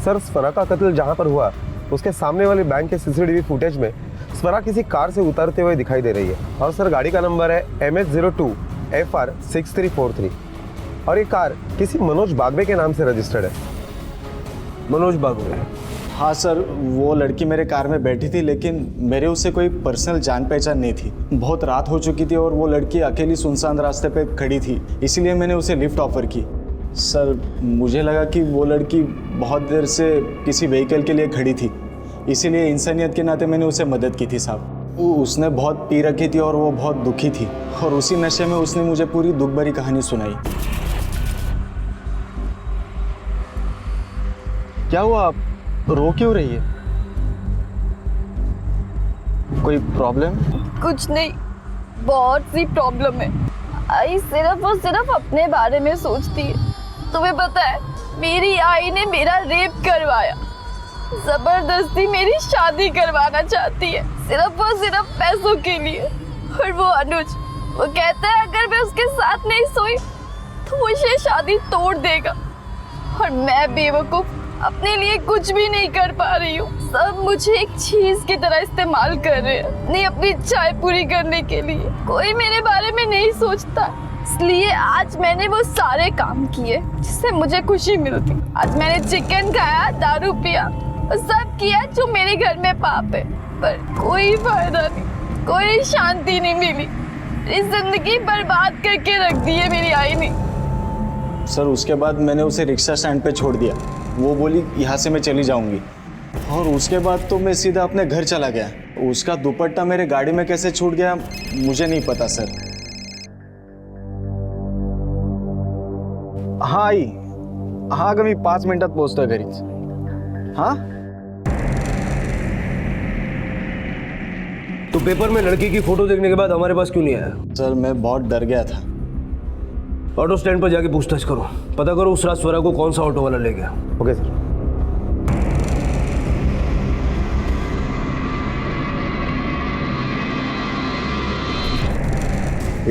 सर, स्वरा का कत्ल जहां पर हुआ उसके सामने वाले बैंक के सीसीटीवी फुटेज में स्वरा किसी कार से उतरते हुए दिखाई दे रही है। और सर, गाड़ी का नंबर है MH02 FR 6343 और ये कार किसी मनोज बागवे के नाम से रजिस्टर्ड है। मनोज बागवे? हाँ सर, वो लड़की मेरे कार में बैठी थी, लेकिन मेरे उससे कोई पर्सनल जान पहचान नहीं थी। बहुत रात हो चुकी थी और वो लड़की अकेली सुनसान रास्ते पे खड़ी थी, इसीलिए मैंने उसे लिफ्ट ऑफर की। सर, मुझे लगा कि वो लड़की बहुत देर से किसी व्हीकल के लिए खड़ी थी, इसीलिए इंसानियत के नाते मैंने उसे मदद की थी साहब। उसने बहुत पी रखी थी और वो बहुत दुखी थी, और उसी नशे में उसने मुझे पूरी दुख भरी कहानी सुनाई। क्या हुआ, आप रो क्यों रही है? कोई प्रॉब्लम? कुछ नहीं, बहुत सी प्रॉब्लम है। आई सिर्फ और सिर्फ अपने बारे में सोचती है। तुम्हें पता है, मेरी आई ने मेरा रेप करवाया, जबरदस्ती मेरी शादी करवाना चाहती है, सिर्फ और सिर्फ पैसों के लिए। और वो अनुज, वो कहता है अगर मैं उसके साथ नहीं सोई तो मुझे शादी तोड़ देगा। और मैं बेवकूफ अपने लिए कुछ भी नहीं कर पा रही हूँ। सब मुझे एक चीज की तरह इस्तेमाल कर रहे हैं, नहीं अपनी इच्छाएं पूरी करने के लिए। कोई मेरे बारे में नहीं सोचता, इसलिए आज मैंने वो सारे काम किए जिससे मुझे खुशी मिलती। आज मैंने चिकन खाया, दारू पिया, सब किया जो मेरे घर में पाप है, पर कोई फायदा नहीं, कोई शांति नहीं मिली। इस जिंदगी बर्बाद करके रख दी है मेरी आई ने। सर, उसके बाद मैंने उसे रिक्शा स्टैंड पे छोड़ दिया। वो बोली यहाँ से मैं चली जाऊंगी, और उसके बाद तो मैं सीधा अपने घर चला गया। उसका दुपट्टा मेरे गाड़ी में कैसे छूट गया मुझे नहीं पता सर। हाँ आई, हाँ अगं मी 5 मिनिटात पोहोचतोय घरीच। हाँ, तो पेपर में लड़की की फोटो देखने के बाद हमारे पास क्यों नहीं आया? सर, मैं बहुत डर गया था। ऑटो स्टैंड पर जाके पूछताछ करो, पता करो उस रात स्वरा को कौन सा ऑटो वाला ले गया। Okay sir.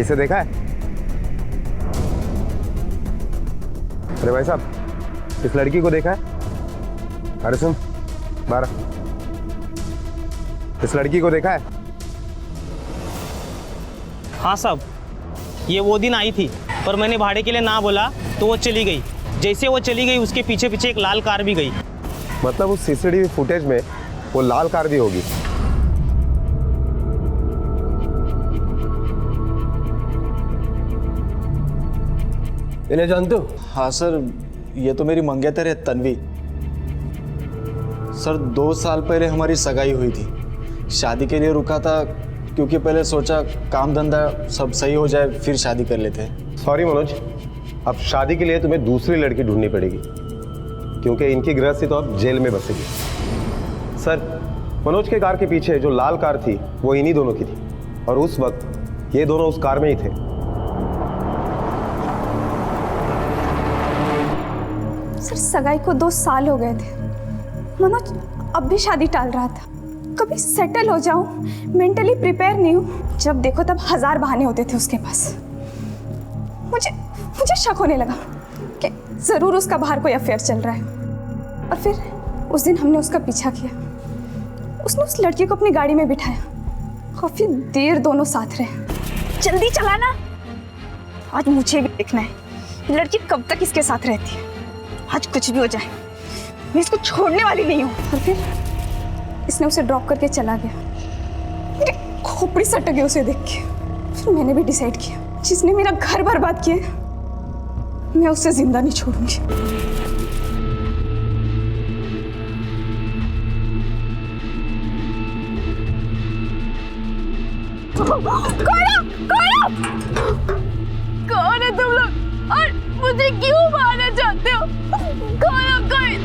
इसे देखा है? अरे भाई साहब, इस लड़की को देखा है? अरे सुन, 12, इस लड़की को देखा है? हाँ साहब, ये वो दिन आई थी, पर मैंने भाड़े के लिए ना बोला तो वो चली गई। जैसे वो चली गई उसके पीछे पीछे एक लाल कार भी गई। मतलब उस सीसीटीवी फुटेज में वो लाल कार भी होगी। इन्हें जानते हो? हाँ सर, ये तो मेरी मंगेतर है तन्वी। सर, 2 साल पहले हमारी सगाई हुई थी। शादी के लिए रुका था क्योंकि पहले सोचा काम धंधा सब सही हो जाए फिर शादी कर लेते हैं। सॉरी मनोज, अब शादी के लिए तुम्हें दूसरी लड़की ढूंढनी पड़ेगी, क्योंकि इनकी गृहस्थी तो अब जेल में बसेगी। सर, मनोज के कार के पीछे जो लाल कार थी वो इन्हीं दोनों की थी और उस वक्त ये दोनों उस कार में ही थे। सर सगाई को 2 साल हो गए थे। मनोज अब भी शादी टाल रहा था। कभी सेटल हो जाऊं, मेंटली प्रिपेयर नहीं हूं। जब देखो तब 1000 बहाने होते थे उसके पास। मुझे शक होने लगा कि जरूर उसका बाहर कोई अफेयर चल रहा है। और फिर उस दिन हमने उसका पीछा किया। उसने उस लड़की को अपनी गाड़ी में बिठाया। काफी देर दोनों साथ रहे। जल्दी चलाना, आज मुझे भी देखना है लड़की कब तक इसके साथ रहती है। आज कुछ भी हो जाए मैं इसको छोड़ने वाली नहीं हूँ। और फिर इसने उसे ड्रॉप करके चला गया। मेरी खोपड़ी सटक गई उसे देख के। फिर मैंने भी डिसाइड किया, जिसने मेरा घर बर्बाद किया मैं उसे जिंदा नहीं छोड़ूंगी। कौन है तुम लोग और मुझे क्यों मारना चाहते हो? कोई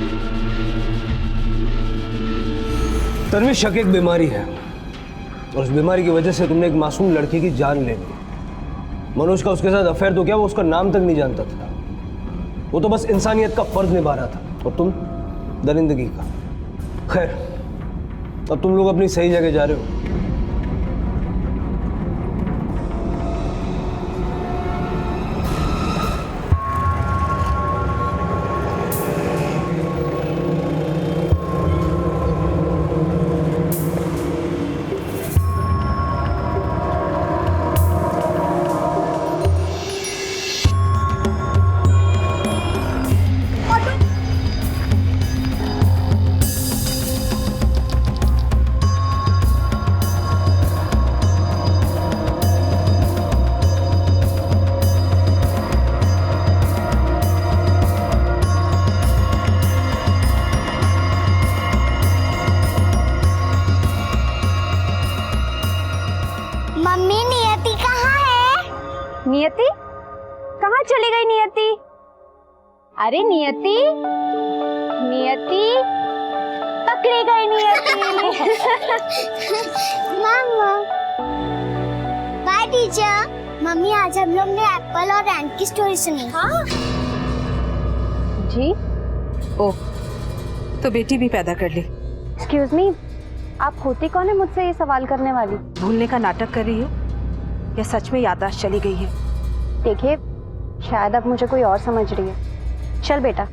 तन्वी, शक एक बीमारी है और उस बीमारी की वजह से तुमने एक मासूम लड़की की जान ले ली। मनोज का उसके साथ अफेयर तो क्या, वो उसका नाम तक नहीं जानता था। वो तो बस इंसानियत का फर्ज निभा रहा था और तुम दरिंदगी का। खैर, अब तुम लोग अपनी सही जगह जा रहे हो। नियति कहाँ चली गई नियति? अरे नियति, नियति पकड़ी गई नियति। मामा बाय टीचर। मम्मी आज हम लोग ने एप्पल और एंट की स्टोरी सुनी। हाँ जी। ओह, तो बेटी भी पैदा कर ली। एक्सक्यूज मी, आप होती कौन है मुझसे ये सवाल करने वाली? भूलने का नाटक कर रही हो या सच में याददाश्त चली गई है? देखिए, शायद अब मुझे कोई और समझ रही है। चल बेटा।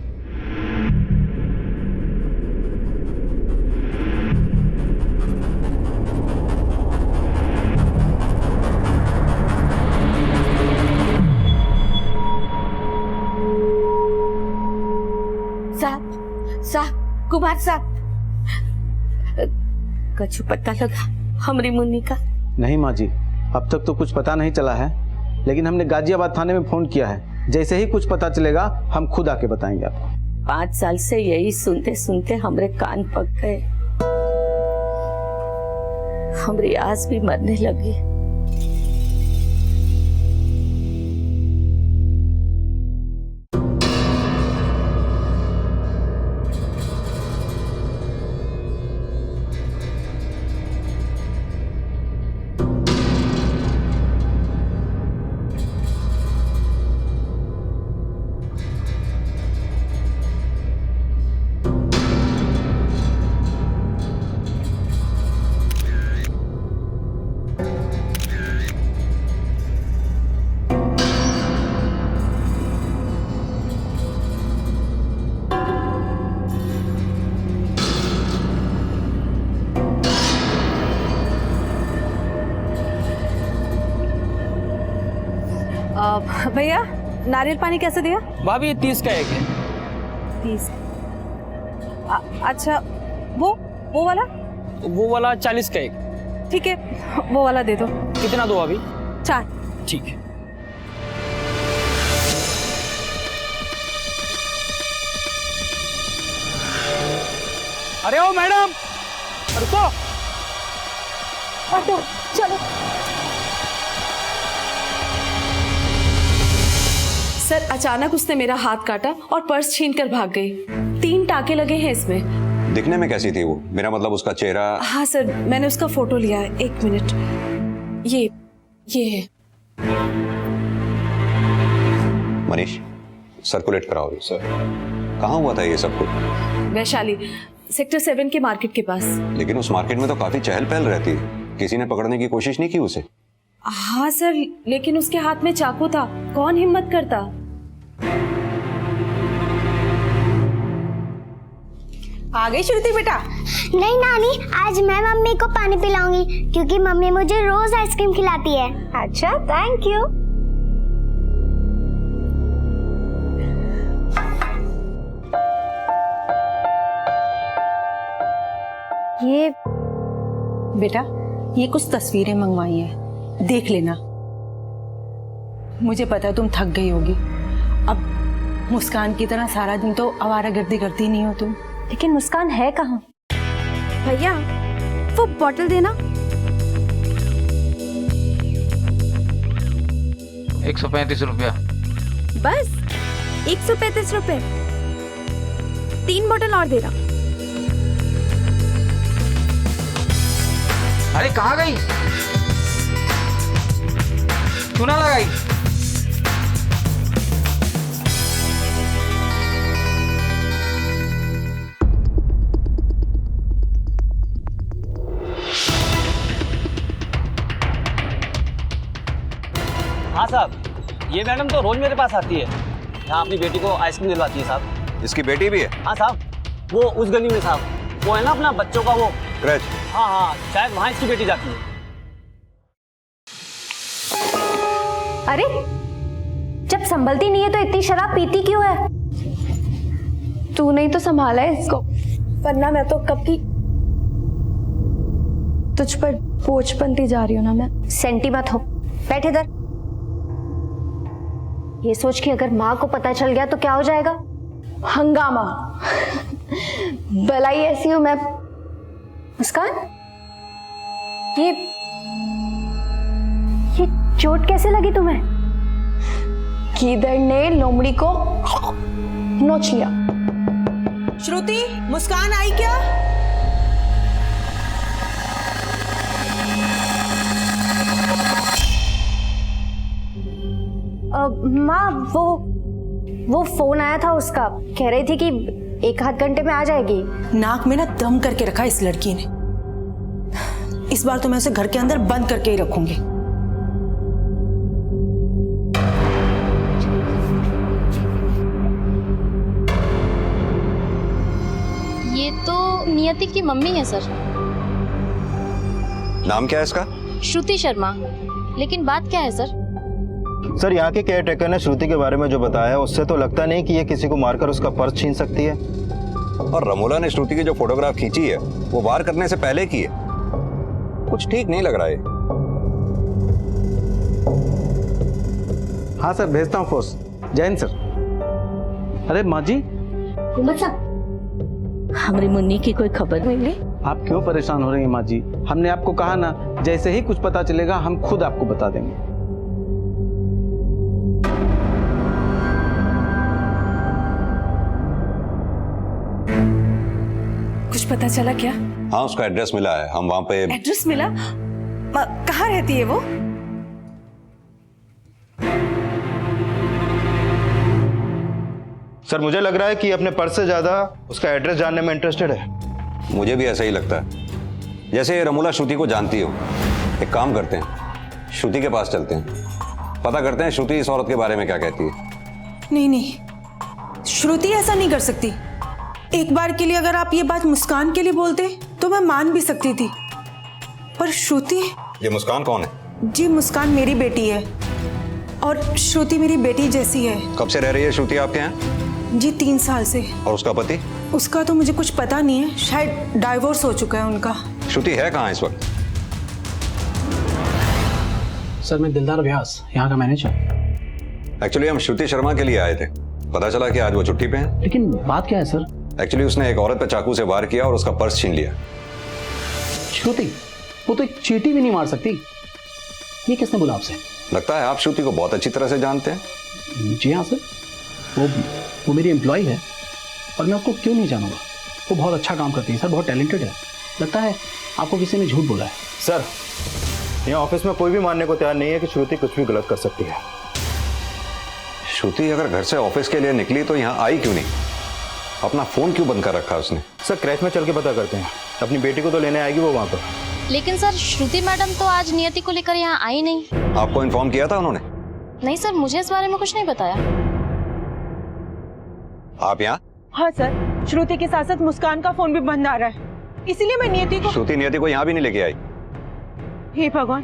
साहब, कुमार साहब, कछु पता लगा हमारी मुन्नी का? नहीं माँ जी, अब तक तो कुछ पता नहीं चला है, लेकिन हमने गाजियाबाद थाने में फोन किया है। जैसे ही कुछ पता चलेगा हम खुद आके बताएंगे आपको। 5 साल से यही सुनते सुनते हमरे कान पक गए। हमारी आस भी मरने लगी। भैया, नारियल पानी कैसे दिया? भाभी 30 का एक है। 30। अच्छा, वो वाला? वो वाला 40 का एक। ठीक है, वो वाला दे दो। कितना दो अभी? 4। ठीक है। अरे ओ मैडम, रुको। ऑटो, चलो। सर, अचानक उसने मेरा हाथ काटा और पर्स छीनकर भाग गई। 3 टाके लगे हैं इसमें। दिखने में कैसी थी वो? मेरा मतलब उसका चेहरा। हाँ सर, मैंने उसका फोटो लिया है। 1 मिनट। ये है। मनीष, सर्कुलेट कराओ सर। कहाँ हुआ था ये सब कुछ? वैशाली, सेक्टर 7 के मार्केट के पास। लेकिन उस मार्केट में तो काफी चहल पहल रहती है, किसी ने पकड़ने की कोशिश नहीं की उसे? हाँ सर, लेकिन उसके हाथ में चाकू था, कौन हिम्मत करता। आ गई श्रुति बेटा? नहीं नानी, आज मैं मम्मी को पानी पिलाऊंगी क्योंकि मम्मी मुझे रोज आइसक्रीम खिलाती है। अच्छा, थैंक यू। ये बेटा, ये कुछ तस्वीरें मंगवाई है, देख लेना। मुझे पता है तुम थक गई होगी। अब मुस्कान की तरह सारा दिन तो आवारागर्दी करती नहीं हो तुम। लेकिन मुस्कान है कहाँ? भैया, वो बॉटल देना। 135 रुपया। बस 135 रुपए? 3 बॉटल और देना। अरे कहाँ गई? क्यों ना लगाई? हाँ साहब, ये मैडम तो रोज मेरे पास आती है, यहाँ अपनी बेटी को आइसक्रीम दिलवाती है साहब। इसकी बेटी भी है? हाँ साहब, वो उस गली में साहब, वो है ना अपना बच्चों का वो क्रच। हाँ, शायद वहाँ इसकी बेटी जाती है। अरे, जब संभलती नहीं है तो इतनी शराब पीती क्यों है? तू नहीं तो संभाला है इसको, वरना मैं तो कब की तुझ पर बोझ बनती जा रही हूँ ना मैं। सेंटी मत हो, बैठ इधर। ये सोच कि अगर माँ को पता चल गया तो क्या हो जाएगा? हंगामा। भलाई ऐसी हूँ मैं। मुस्कान, ये चोट कैसे लगी तुम्हें? कीदर ने लोमड़ी को नोच लिया। श्रुति, मुस्कान आई क्या? माँ, वो फोन आया था उसका, कह रही थी कि 1 घंटे में आ जाएगी। नाक में ना दम करके रखा इस लड़की ने। इस बार तो मैं उसे घर के अंदर बंद करके ही रखूंगी। ये तो नियति की मम्मी है सर। नाम क्या है इसका? श्रुति शर्मा। लेकिन बात क्या है सर? सर, यहाँ के केयर टेकर ने श्रुति के बारे में जो बताया है उससे तो लगता नहीं कि ये किसी को मारकर उसका पर्स छीन सकती है। और रमोला ने श्रुति की जो फोटोग्राफ खींची है वो वार करने से पहले की है। कुछ ठीक नहीं लग रहा है। हाँ सर, भेजता हूँ फोर्स। जय हिंद सर। अरे माँ जी, हमारी मुन्नी की कोई खबर मिली? आप क्यों परेशान हो रही हैं माँ जी? हमने आपको कहा ना, जैसे ही कुछ पता चलेगा हम खुद आपको बता देंगे। कुछ पता चला क्या? हाँ, उसका एड्रेस मिला है, हम वहाँ पे। एड्रेस मिला? कहाँ रहती है वो? सर, मुझे लग रहा है कि अपने पर्स से ज्यादा उसका एड्रेस जानने में इंटरेस्टेड है। मुझे भी ऐसा ही लगता है। जैसे रमोला श्रुति को जानती हो। एक काम करते हैं, श्रुति के पास चलते हैं, पता करते हैं श्रुति इस औरत के बारे में क्या कहती है। नहीं, श्रुति ऐसा नहीं कर सकती। एक बार के लिए अगर आप ये बात मुस्कान के लिए बोलते तो मैं मान भी सकती थी, पर श्रुति। ये मुस्कान कौन है? जी, मुस्कान मेरी बेटी है और श्रुति मेरी बेटी जैसी है। कब से रह रही है श्रुति आपके यहाँ? जी, 3 साल से। और उसका पति? उसका तो मुझे कुछ पता नहीं है, शायद डाइवोर्स हो चुका है उनका। श्रुति है कहाँ इस वक्त? सर, मैं दिलदार व्यास, यहाँ का मैनेजर। एक्चुअली हम श्रुति शर्मा के लिए आए थे, पता चला कि आज वो छुट्टी पे है। लेकिन बात क्या है सर? एक्चुअली उसने एक औरत पर चाकू से वार किया और उसका पर्स छीन लिया। श्रुति, वो तो एक चींटी भी नहीं मार सकती। ये किसने बोला आपसे? लगता है आप श्रुति को बहुत अच्छी तरह से जानते हैं। जी हाँ सर, वो मेरी एम्प्लॉय है और मैं आपको क्यों नहीं जानूंगा। वो बहुत अच्छा काम करती है सर, बहुत टैलेंटेड है। लगता है आपको किसी ने झूठ बोला है। सर, यहाँ ऑफिस में कोई भी मानने को तैयार नहीं है कि श्रुति कुछ भी गलत कर सकती है। श्रुति अगर घर से ऑफिस के लिए निकली तो यहाँ आई क्यों नहीं? अपना फोन क्यों बंद कर रखा उसने? सर, क्रैश में चल के पता करते हैं। अपनी बेटी को तो लेने आएगी वो वहाँ पर। लेकिन सर श्रुति मैडम तो आज नियति को लेकर यहाँ आई नहीं। आपको इन्फॉर्म किया था उन्होंने? नहीं सर, मुझे इस बारे में कुछ नहीं बताया। आप यहाँ? हाँ सर, श्रुति के साथ साथ मुस्कान का फोन भी बंद आ रहा है, इसीलिए मैं नियति को। श्रुति नियति को यहाँ भी नहीं लेके आई? हे भगवान,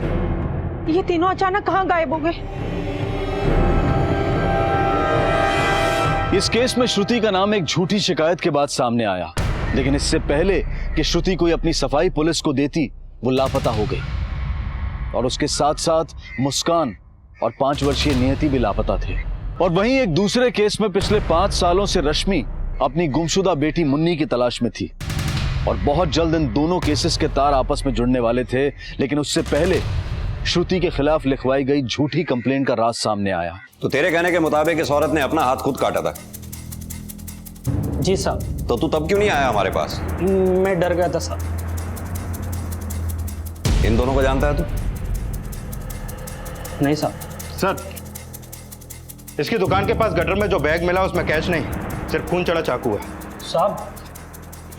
ये तीनों अचानक कहाँ गायब हो गए? इस केस में श्रुति का नाम एक झूठी शिकायत के बाद सामने आया, लेकिन इससे पहले कि श्रुति कोई अपनी सफाई पुलिस को देती, वो लापता हो गई। और उसके साथ साथ मुस्कान और 5 वर्षीय नियति भी लापता थे। और वहीं एक दूसरे केस में पिछले 5 सालों से रश्मि अपनी गुमशुदा बेटी मुन्नी की तलाश में थी। और बहुत जल्द इन दोनों केसेस के तार आपस में जुड़ने वाले थे, लेकिन उससे पहले श्रुति के खिलाफ लिखवाई गई झूठी कंप्लेंट का राज सामने आया। तो तेरे कहने के मुताबिक इस औरत ने अपना हाथ खुद काटा था? जी साहब। तो तू तब क्यों नहीं आया हमारे पास? मैं डर गया था साहब। इन दोनों को जानता है तू? नहीं साहब। सर, इसकी दुकान के पास गटर में जो बैग मिला उसमें कैश नहीं, सिर्फ खून चढ़ा चाकू है। साहब,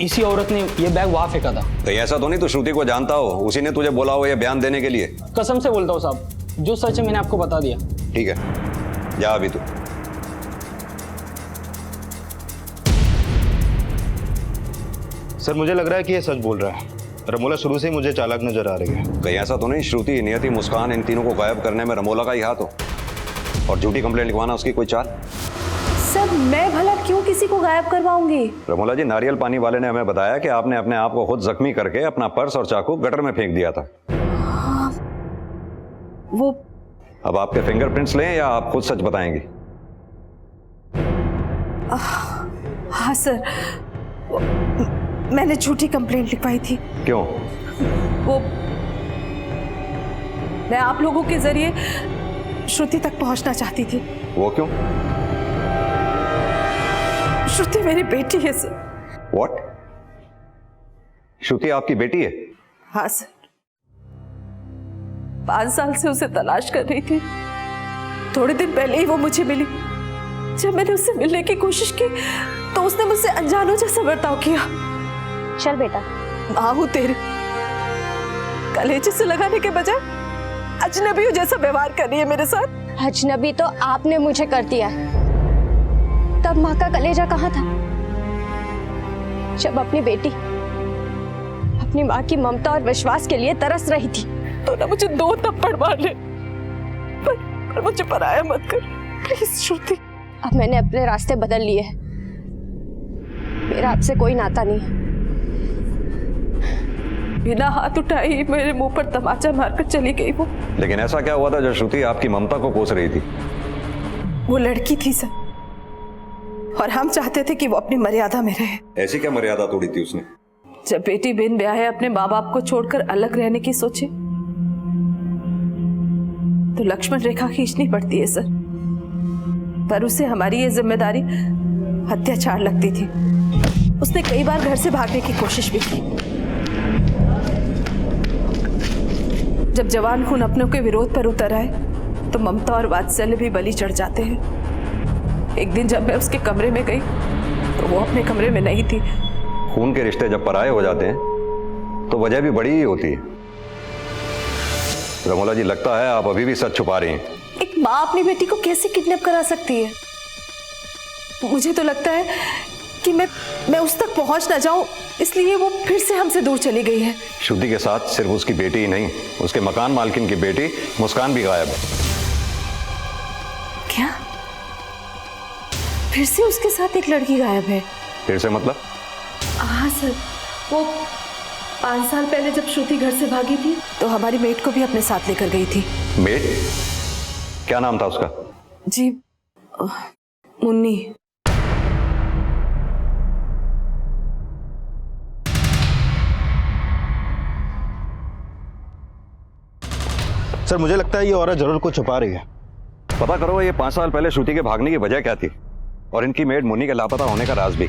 इसी औरत ने ये बैग वहां फेंका था। तो ऐसा तो नहीं तू श्रुति को जानता हो, उसी ने तुझे बोला हो ये बयान देने के लिए? कसम से बोलता हूँ साहब, जो सच है मैंने आपको बता दिया। ठीक है, जा अभी तू। सर, मुझे लग रहा है कि ये सच बोल रहा है। रमोला शुरू से ही मुझे चालाक नजर आ रही है। कहीं ऐसा तो नहीं श्रुति, नियति, मुस्कान इन तीनों को गायब करने में रमोला का ही हाथ हो और झूठी कंप्लेंट लिखवाना उसकी कोई चाल? सर, मैं भला क्यों किसी को गायब करवाऊंगी? रमोला जी, नारियल पानी वाले ने हमें बताया कि आपने अपने आप को खुद जख्मी करके अपना पर्स और चाकू गटर में फेंक दिया था। वो अब आपके फिंगरप्रिंट्स लें या आप खुद सच बताएंगी? हाँ सर, मैंने झूठी कंप्लेंट लिखवाई थी। क्यों? वो मैं आप लोगों के जरिए श्रुति तक पहुंचना चाहती थी। वो क्यों? श्रुति मेरी बेटी है सर। What? श्रुति आपकी बेटी है? हाँ सर, 5 साल से उसे तलाश कर रही थी। थोड़े दिन पहले ही वो मुझे मिली। जब मैंने उससे मिलने की कोशिश की तो उसने मुझसे अनजानों जैसा बर्ताव किया। चल बेटा, माँ हूं तेरी, कलेजे से लगाने के बजाय अजनबियों जैसा व्यवहार कर रही है मेरे साथ। अजनबी तो आपने मुझे कर दिया है। तब माँ का कलेजा कहाँ था? जब अपनी बेटी अपनी माँ की ममता और विश्वास के लिए तरस रही थी। तो ना मुझे 2 थप्पड़ मार ले, पर मुझे पराया मत कर प्लीज श्रुति। अब मैंने अपने रास्ते बदल लिए हैं। मेरा आपसे कोई नाता नहीं है। बिना हाथ उठाए ही मेरे मुंह पर तमाचा मारकर चली गई वो। लेकिन ऐसा क्या हुआ था जो श्रुति आपकी ममता को कोस रही थी? वो लड़की थी सर, और हम चाहते थे कि वो अपनी मर्यादा में रहे। ऐसी क्या मर्यादा तोड़ी थी उसने? जब बेटी बिन ब्याहे अपने माँ बाप को छोड़कर अलग रहने की सोचे तो लक्ष्मण रेखा खींचनी पड़ती है सर। पर उसे हमारी ये जिम्मेदारी अत्याचार लगती थी। उसने कई बार घर से भागने की कोशिश भी की। जब जवान खून अपनों के विरोध पर उतर आए तो ममता और वात्सल्य भी बलि चढ़ जाते हैं। एक दिन जब मैं उसके कमरे में गई तो वो अपने कमरे में नहीं थी। खून के रिश्ते जब पराये हो जाते हैं तो वजह भी बड़ी ही होती है। रमोला जी, लगता है आप अभी भी सच छुपा रही हैं। एक माँ अपनी बेटी को कैसे किडनैप करा सकती है? मुझे तो लगता है कि मैं उस तक पहुंच ना जाऊं, इसलिए वो फिर से हमसे दूर चली गई है। श्रुति के साथ सिर्फ उसकी बेटी ही नहीं, उसके मकान मालकिन की बेटी मुस्कान भी गायब है। क्या? फिर से उसके साथ एक लड़की गायब है? फिर से मतलब? हाँ सर, वो 5 साल पहले जब श्रुति घर से भागी थी तो हमारी मेट को भी अपने साथ लेकर गई थी। मेट? क्या नाम था उसका? जी, मुन्नी। सर, मुझे लगता है ये औरत जरूर कुछ छुपा रही है। पता करो ये 5 साल पहले श्रुति के भागने की वजह क्या थी और इनकी मेड मुन्नी के लापता होने का राज भी।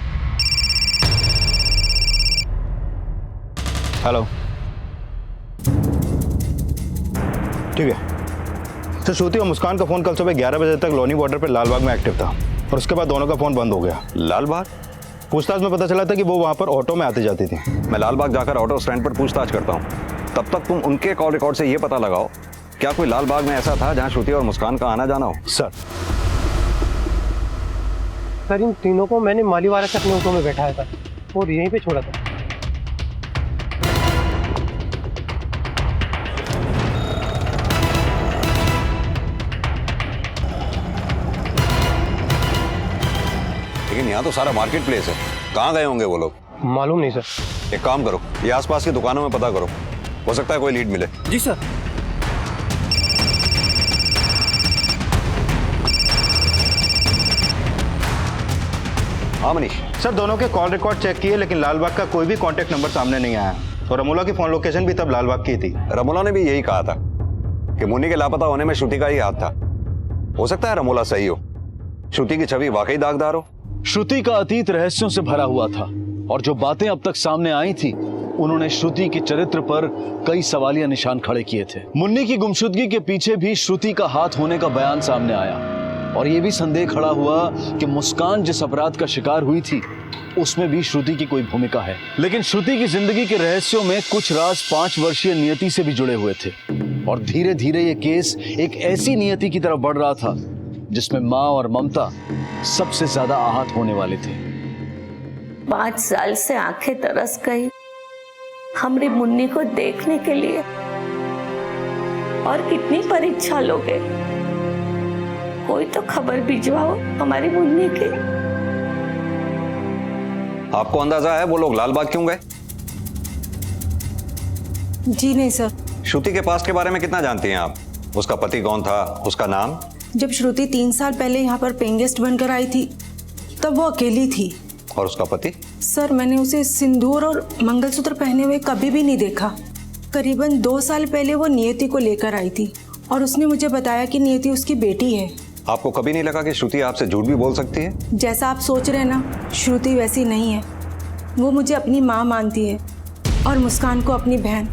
हेलो। ठीक है। तो श्रुति और मुस्कान का फोन कल सुबह 11 बजे तक लोनी बॉर्डर पर लालबाग में एक्टिव था और उसके बाद दोनों का फोन बंद हो गया। लालबाग? पूछताछ में पता चला था कि वो वहां पर ऑटो में आती जाती थी। मैं लालबाग जाकर ऑटो स्टैंड पर पूछताछ करता हूँ, तब तक तुम उनके कॉल रिकॉर्ड से ये पता लगाओ क्या कोई लालबाग में ऐसा था जहाँ श्रुति और मुस्कान का आना जाना हो। सर इन तीनों को मैंने मालीवाला से अपने ऑटो में बैठाया था और यहीं पे छोड़ा था। लेकिन यहाँ तो सारा मार्केट प्लेस है, कहाँ गए होंगे वो लोग? मालूम नहीं सर। एक काम करो, ये आसपास की दुकानों में पता करो, हो सकता है कोई लीड मिले। जी सर। हाँ मनीष। सर दोनों के कॉल रिकॉर्ड चेक किए लेकिन लालबाग का कोई भी कांटेक्ट नंबर सामने नहीं आया और रमोला की फोन लोकेशन भी तब लालबाग की थी। रमोला ने भी यही कहा था कि मुन्नी के लापता होने में श्रुति का ही हाथ था। हो सकता है रमोला सही हो, श्रुति की छवि वाकई दागदार हो। श्रुति का अतीत रहस्यों से भरा हुआ था और जो बातें अब तक सामने आई थी उन्होंने श्रुति के चरित्र पर कई सवालिया निशान खड़े किए थे। मुन्नी की गुमशुदगी के पीछे भी श्रुति का हाथ होने का बयान सामने आया और यह भी संदेह खड़ा हुआ कि मुस्कान जिस अपराध का शिकार हुई थी उसमें भी श्रुति की कोई भूमिका है। लेकिन श्रुति की जिंदगी के रहस्यों में कुछ राज 5 वर्षीय नियति से भी जुड़े हुए थे और धीरे धीरे ये केस एक ऐसी नियति की तरफ बढ़ रहा था जिसमें माँ और ममता सबसे ज्यादा आहत होने वाले थे। 5 साल से आंखें तरस गई हमारी मुन्नी को देखने के लिए, और कितनी परीक्षा लोगे, कोई तो खबर भिजवाओ हमारी मुन्नी की। आपको अंदाजा है वो लोग लालबाग क्यों गए? जी नहीं सर। श्रुति के पास्ट के बारे में कितना जानती हैं आप? उसका पति कौन था, उसका नाम? जब श्रुति 3 साल पहले यहाँ पर पेइंग गेस्ट बनकर आई थी तब वो अकेली थी। और उसका पति? सर मैंने उसे सिंदूर और मंगलसूत्र पहने हुए कभी भी नहीं देखा। करीबन 2 साल पहले वो नियति को लेकर आई थी और उसने मुझे बताया कि नियति उसकी बेटी है। आपको कभी नहीं लगा कि श्रुति आपसे झूठ भी बोल सकती है? जैसा आप सोच रहे हैं ना, श्रुति वैसी नहीं है। वो मुझे अपनी माँ मानती है और मुस्कान को अपनी बहन।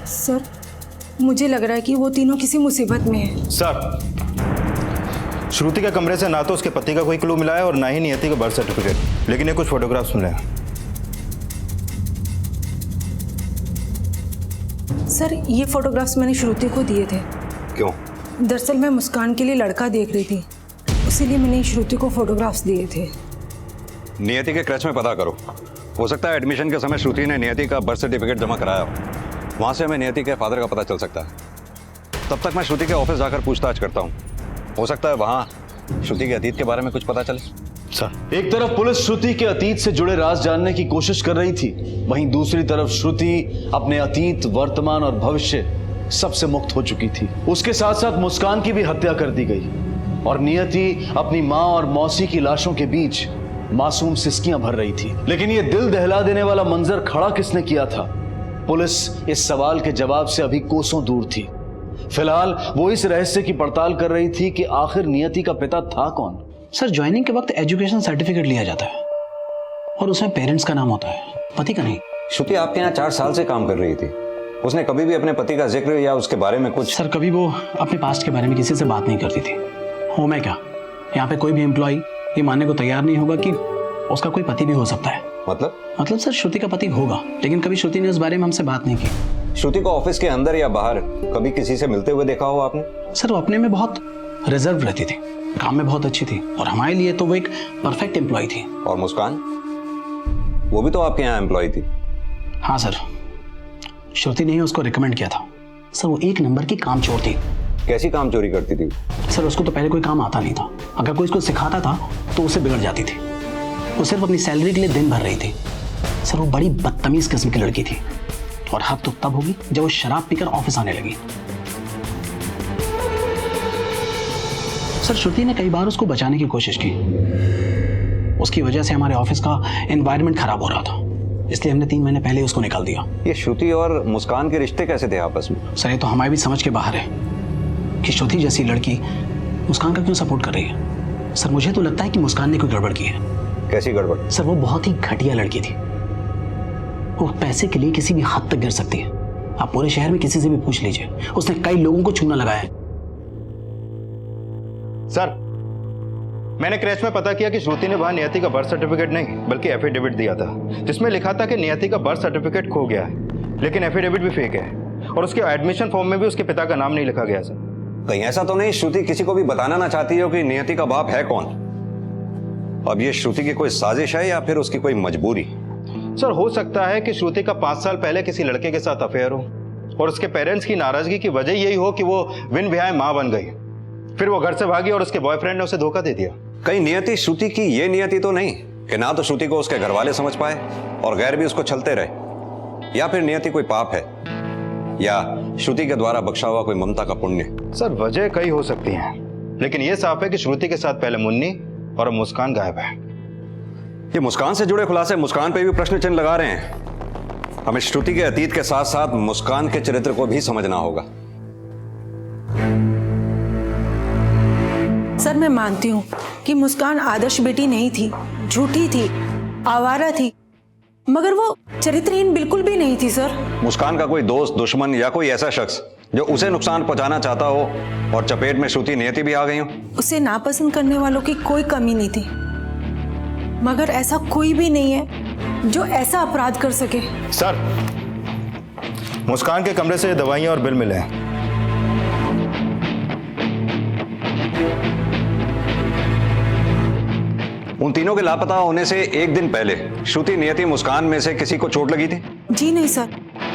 सर मुझे लग रहा है कि वो तीनों किसी मुसीबत में हैं। सर श्रुति के कमरे से ना तो उसके पति का कोई क्लू मिला है और ना ही नियति का बर्थ सर्टिफिकेट, लेकिन ये कुछ फोटोग्राफ्स मिले हैं। सर ये फोटोग्राफ्स मैंने श्रुति को दिए थे। क्यों? दरअसल मैं मुस्कान के लिए लड़का देख रही थी, इसीलिए मैंने श्रुति को फोटोग्राफ्स दिए थे। नियति के क्रच में पता करो, हो सकता है एडमिशन के समय श्रुति ने नियति का बर्थ सर्टिफिकेट जमा कराया हो, वहां से हमें नियति के फादर का पता चल सकता है। तब तक मैं श्रुति के ऑफिस जाकर पूछताछ करता हूँ, हो सकता है वहां श्रुति के अतीत के बारे में कुछ पता चले। सर एक तरफ पुलिस श्रुति के अतीत से जुड़े राज जानने की कोशिश कर रही थी, वहीं दूसरी तरफ श्रुति अपने अतीत, वर्तमान और भविष्य सबसे मुक्त हो चुकी थी। उसके साथ साथ मुस्कान की भी हत्या कर दी गई और नियति अपनी माँ और मौसी की लाशों के बीच मासूम सिसकियां भर रही थी। लेकिन ये दिल दहला देने वाला मंजर खड़ा किसने किया था? पुलिस इस सवाल के जवाब से अभी कोसों दूर थी। फिलहाल वो इस रहस्य की पड़ताल कर रही थी कि आखिर नियति का पिता था कौन। सर ज्वाइनिंग के वक्त एजुकेशन सर्टिफिकेट लिया जाता है और उसमें पेरेंट्स का नाम होता है, पति का नहीं। श्रुति आपके यहाँ 4 साल से काम कर रही थी, उसने कभी भी अपने पति का जिक्र या उसके बारे में कुछ? सर कभी वो अपने पास्ट के बारे में किसी से बात नहीं करती थी। हो मैं क्या, यहाँ पे कोई भी एम्प्लॉय ये मानने को तैयार नहीं होगा कि उसका कोई पति भी हो सकता है। मतलब सर श्रुति का पति होगा, लेकिन कभी श्रुति ने इस बारे में हमसे बात नहीं की। श्रुति को ऑफिस के अंदर या बाहर कभी किसी से मिलते हुए देखा हो आपने? सर वो अपने में बहुत रिजर्व रहती थी, काम में बहुत अच्छी थी और हमारे लिए तो वो एक परफेक्ट एम्प्लॉय थी। और मुस्कान, वो भी तो आपके यहाँ एम्प्लॉय थी। हाँ सर, श्रुति ने ही उसको रिकमेंड किया था। सर वो 1 नंबर की काम चोर थी। कैसी काम चोरी करती थी? सर उसको तो पहले कोई काम आता नहीं था, अगर कोई इसको सिखाता था तो उसे बिगड़ जाती थी। वो सिर्फ अपनी सैलरी के लिए दिन भर रही थी। सर वो बड़ी बदतमीज किस्म की लड़की थी और हद तो तब होगी जब वो शराब पीकर ऑफिस आने लगी। सर श्रुति ने कई बार उसको बचाने की कोशिश की, उसकी वजह से हमारे ऑफिस का एनवायरनमेंट खराब हो रहा था, इसलिए हमने 3 महीने पहले उसको निकाल दिया। ये श्रुति और मुस्कान के रिश्ते कैसे थे आपस में? सर ये तो हमारी भी समझ के बाहर है कि श्रुति जैसी लड़की मुस्कान का क्यों सपोर्ट कर रही है। सर मुझे तो लगता है कि मुस्कान ने कोई गड़बड़ की है। कैसी गड़बड़? सर वो बहुत ही घटिया लड़की थी। वो पैसे के लिए किसी भी हद तक गिर सकती है। आप पूरे शहर में किसी से भी पूछ लीजिए, उसने कई लोगों को चूना लगाया है। सर, मैंने क्रैच में पता किया कि श्रुति ने वहां नियति का बर्थ सर्टिफिकेट नहीं बल्कि एफिडेविट दिया था, जिसमें लिखा था कि नियति का बर्थ सर्टिफिकेट खो गया है, लेकिन एफिडेविट भी फेक है और उसके एडमिशन फॉर्म में भी उसके पिता का नाम नहीं लिखा गया। सर, कहीं ऐसा तो नहीं श्रुति किसी को भी बताना ना चाहती हो कि नियति का बाप है कौन? अब ये श्रुति की कोई साजिश है या फिर उसकी कोई मजबूरी? सर, हो सकता है कि श्रुति का 5 साल पहले किसी लड़के के साथ अफेयर हो और उसके पेरेंट्स की नाराजगी की वजह यही हो कि वो बिन ब्याह मां बन गई, फिर वो घर से भागी और उसके बॉयफ्रेंड ने उसे धोखा दे दिया। कहीं नियति श्रुति की ये नियति तो नहीं कि ना तो श्रुति को उसके घर वाले समझ पाए और गैर भी उसको चलते रहे, या फिर नियति कोई पाप है या श्रुति के द्वारा बख्शा हुआ कोई ममता का पुण्य? सर, वजह कई हो सकती हैं, लेकिन यह साफ है कि श्रुति के साथ पहले मुन्नी और अब मुस्कान गायब है। ये मुस्कान से जुड़े खुलासे मुस्कान पे भी प्रश्न चिन्ह लगा रहे हैं। हमें श्रुति के अतीत के साथ साथ मुस्कान के चरित्र को भी समझना होगा। सर, मैं मानती हूँ कि मुस्कान आदर्श बेटी नहीं थी, झूठी थी, आवारा थी, मगर वो चरित्रहीन बिल्कुल भी नहीं थी। सर, मुस्कान का कोई दोस्त, दुश्मन या कोई ऐसा शख्स जो उसे नुकसान पहुंचाना चाहता हो और चपेट में श्रुति नियति भी आ गई हो? उसे नापसंद करने वालों की कोई कमी नहीं थी, मगर ऐसा कोई भी नहीं है जो ऐसा अपराध कर सके। सर, मुस्कान के कमरे से दवाइयां और बिल मिले हैं। उन तीनों के लापता होने से एक दिन पहले श्रुति, नियति, मुस्कान में से किसी को चोट लगी थी? जी नहीं सर।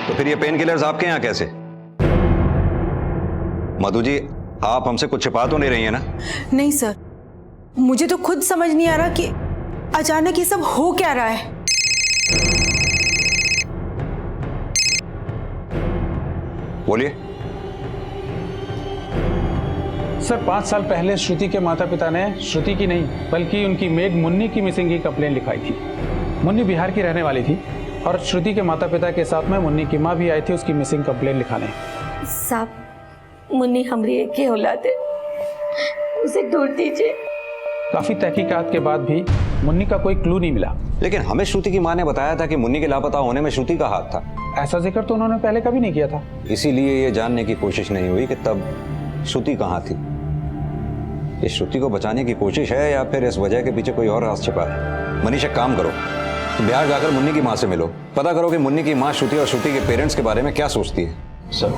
तो फिर ये पेन किलर्स आपके यहाँ कैसे? मधु जी, आप हमसे कुछ छिपा तो नहीं रही है ना? नहीं सर, मुझे तो खुद समझ नहीं आ रहा कि अचानक ये सब हो क्या रहा है। बोलिए। सर, 5 साल पहले श्रुति के माता पिता ने श्रुति की नहीं बल्कि उनकी मेघ मुन्नी की मिसिंग की कंप्लेन लिखाई थी। मुन्नी बिहार की रहने वाली थी और श्रुति के माता पिता के साथ में मुन्नी की माँ भी आई थी उसकी मिसिंग कंप्लेन लिखाने। साहब, मुन्नी हमारी एक ही औलाद है, उसे ढूंढ दीजिए। काफी तहकीकात के बाद भी मुन्नी का कोई क्लू नहीं मिला। लेकिन हमें श्रुति की माँ ने बताया था कि मुन्नी के लापता होने में श्रुति का हाथ था। ऐसा जिक्र तो उन्होंने पहले कभी नहीं किया था। इसीलिए ये जानने की कोशिश नहीं हुई कि तब श्रुति कहाँ थी। ये श्रुति को बचाने की कोशिश है या फिर इस वजह के पीछे कोई और राज छिपा है? मनीष, एक काम करो, तो बिहार जाकर मुन्नी की माँ से मिलो, पता करो कि मुन्नी की माँ श्रुति और श्रुति के पेरेंट्स के बारे में क्या सोचती है। सर,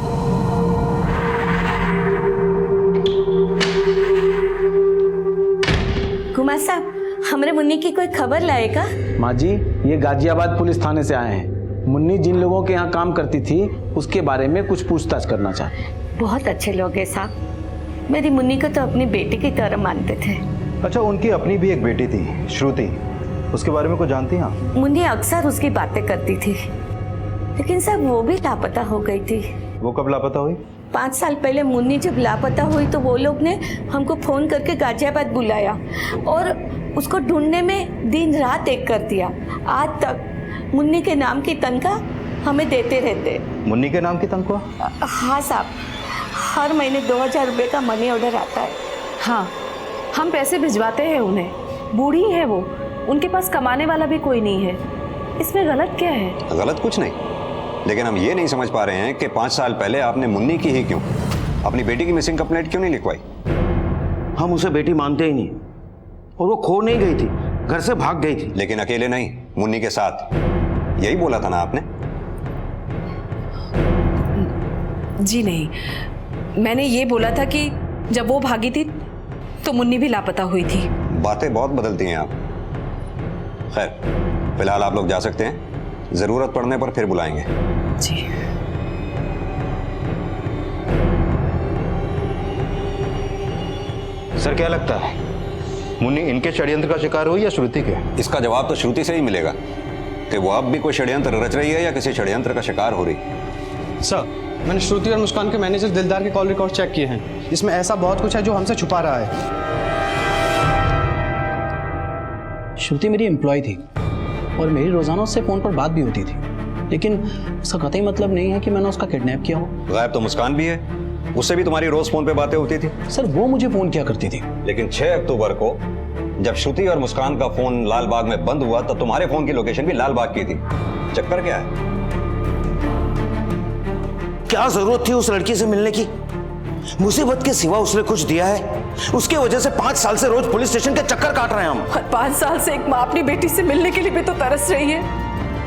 कुमार साहब, हमरे मुन्नी की कोई खबर लाएगा? माँ जी, ये गाजियाबाद पुलिस थाने से आए हैं। मुन्नी जिन लोगों के यहाँ काम करती थी उसके बारे में कुछ पूछताछ करना चाहते हैं। बहुत अच्छे लोग हैं साहब, मेरी मुन्नी को तो अपनी बेटी की तरह मानते थे। अच्छा, उनकी अपनी भी एक बेटी थी श्रुति, उसके बारे में कुछ जानती हैं आप? मुन्नी अक्सर उसकी बातें करती थी, लेकिन साहब वो भी लापता हो गई थी। वो कब लापता हुई? 5 साल पहले मुन्नी जब लापता हुई तो वो लोग ने हमको फोन करके गाजियाबाद बुलाया और उसको ढूंढने में दिन रात एक कर दिया। आज तक मुन्नी के नाम की तनख्वाह हमें देते रहते। मुन्नी के नाम की तनख्वाह? हाँ साहब, हर महीने 2000 रुपये का मनी ऑर्डर आता है। हाँ, हम पैसे भिजवाते हैं उन्हें। बूढ़ी है वो, उनके पास कमाने वाला भी कोई नहीं है। इसमें गलत क्या है? गलत कुछ नहीं, लेकिन हम ये नहीं समझ पा रहे हैं कि 5 साल पहले आपने मुन्नी की ही क्यों, अपनी बेटी की मिसिंग कंप्लेंट क्यों नहीं लिखवाई? हम उसे बेटी मानते ही नहीं, और वो खो नहीं गई थी, घर से भाग गई थी। लेकिन अकेले नहीं, मुन्नी के साथ, यही बोला था ना आपने? जी नहीं, मैंने ये बोला था कि जब वो भागी थी तो मुन्नी भी लापता हुई थी। बातें बहुत बदलती हैं आप। खैर, फिलहाल आप लोग जा सकते हैं, जरूरत पड़ने पर फिर बुलाएंगे। जी। सर, क्या लगता है मुन्नी इनके षड्यंत्र का शिकार हुई या श्रुति के? इसका जवाब तो श्रुति से ही मिलेगा कि वो अब भी कोई षड्यंत्र रच रही है या किसी षड्यंत्र का शिकार हो रही। सर, मैंने श्रुति और मुस्कान के मैनेजर दिलदार के कॉल रिकॉर्ड चेक किए हैं। इसमें ऐसा बहुत कुछ है जो हमसे छुपा रहा है। श्रुति मेरी एम्प्लॉय थी और मेरी रोजाना उससे फोन पर बात भी होती थी, लेकिन उसका कतई मतलब नहीं है कि मैंने उसका किडनैप किया हो। गायब तो मुस्कान भी है, उससे भी तुम्हारी रोज फोन पे बातें होती थी। सर, वो मुझे फोन किया करती थी। लेकिन 6 अक्टूबर को जब श्रुति और मुस्कान का फोन लाल बाग में बंद हुआ तो तुम्हारे फोन की लोकेशन भी लाल बाग की थी। चक्कर क्या है? क्या जरूरत थी उस लड़की से मिलने की? मुसीबत के सिवा उसने कुछ दिया है? उसके वजह से 5 साल से रोज पुलिस स्टेशन के चक्कर काट रहे हैं हम। और 5 साल से एक माँ अपनी बेटी से मिलने के लिए भी तो तरस रही है।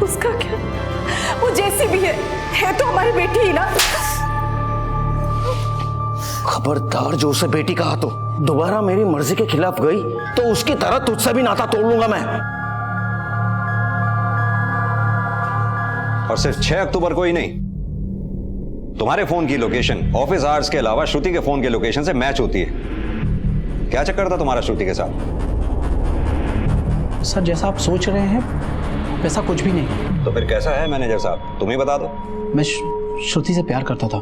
उसका क्या, वो जैसी भी है तो हमारी बेटी ही ना। खबरदार जो उसे बेटी कहा तो दोबारा मेरी मर्जी के खिलाफ गई तो उसकी तरह तुझसे भी नाता तोड़ लूंगा मैं। और सिर्फ 6 अक्टूबर को ही नहीं, तुम्हारे फोन की लोकेशन ऑफिस आवर्स के अलावा श्रुति के फोन के लोकेशन से मैच होती है। क्या चक्कर था तुम्हारा श्रुति के साथ? सर जैसा आप सोच रहे हैं वैसा कुछ भी नहीं। तो फिर कैसा है मैनेजर साहब, तुम ही बता दो। मैं श्रुति से प्यार करता था,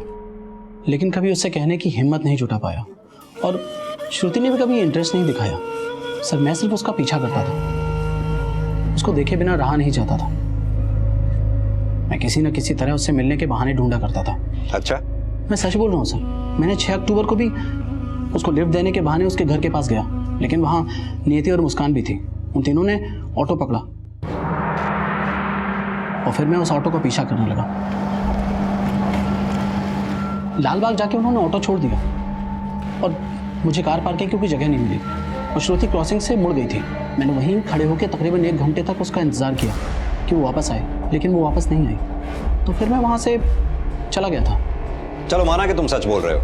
लेकिन कभी उससे कहने की हिम्मत नहीं जुटा पाया, और श्रुति ने भी कभी इंटरेस्ट नहीं दिखाया। सर मैं सिर्फ उसका पीछा करता था, उसको देखे बिना रहा नहीं जाता था। मैं किसी न किसी तरह उससे मिलने के बहाने ढूंढा करता था। अच्छा? मैं सच बोल रहा हूँ सर। मैंने 6 अक्टूबर को भी उसको लिफ्ट देने के बहाने उसके घर के पास गया, लेकिन वहाँ नियति और मुस्कान भी थी। उन तीनों ने ऑटो पकड़ा और फिर मैं उस ऑटो का पीछा करने लगा। लालबाग जाके उन्होंने ऑटो छोड़ दिया और मुझे कार पार्किंग की जगह नहीं मिली और श्रुति क्रॉसिंग से मुड़ गई थी। मैंने वहीं खड़े होकर तकरीबन 1 घंटे तक उसका इंतजार किया कि वो वापस आए, लेकिन वो वापस नहीं आई। तो फिर मैं वहाँ से चला गया था। चलो माना कि तुम सच बोल रहे हो,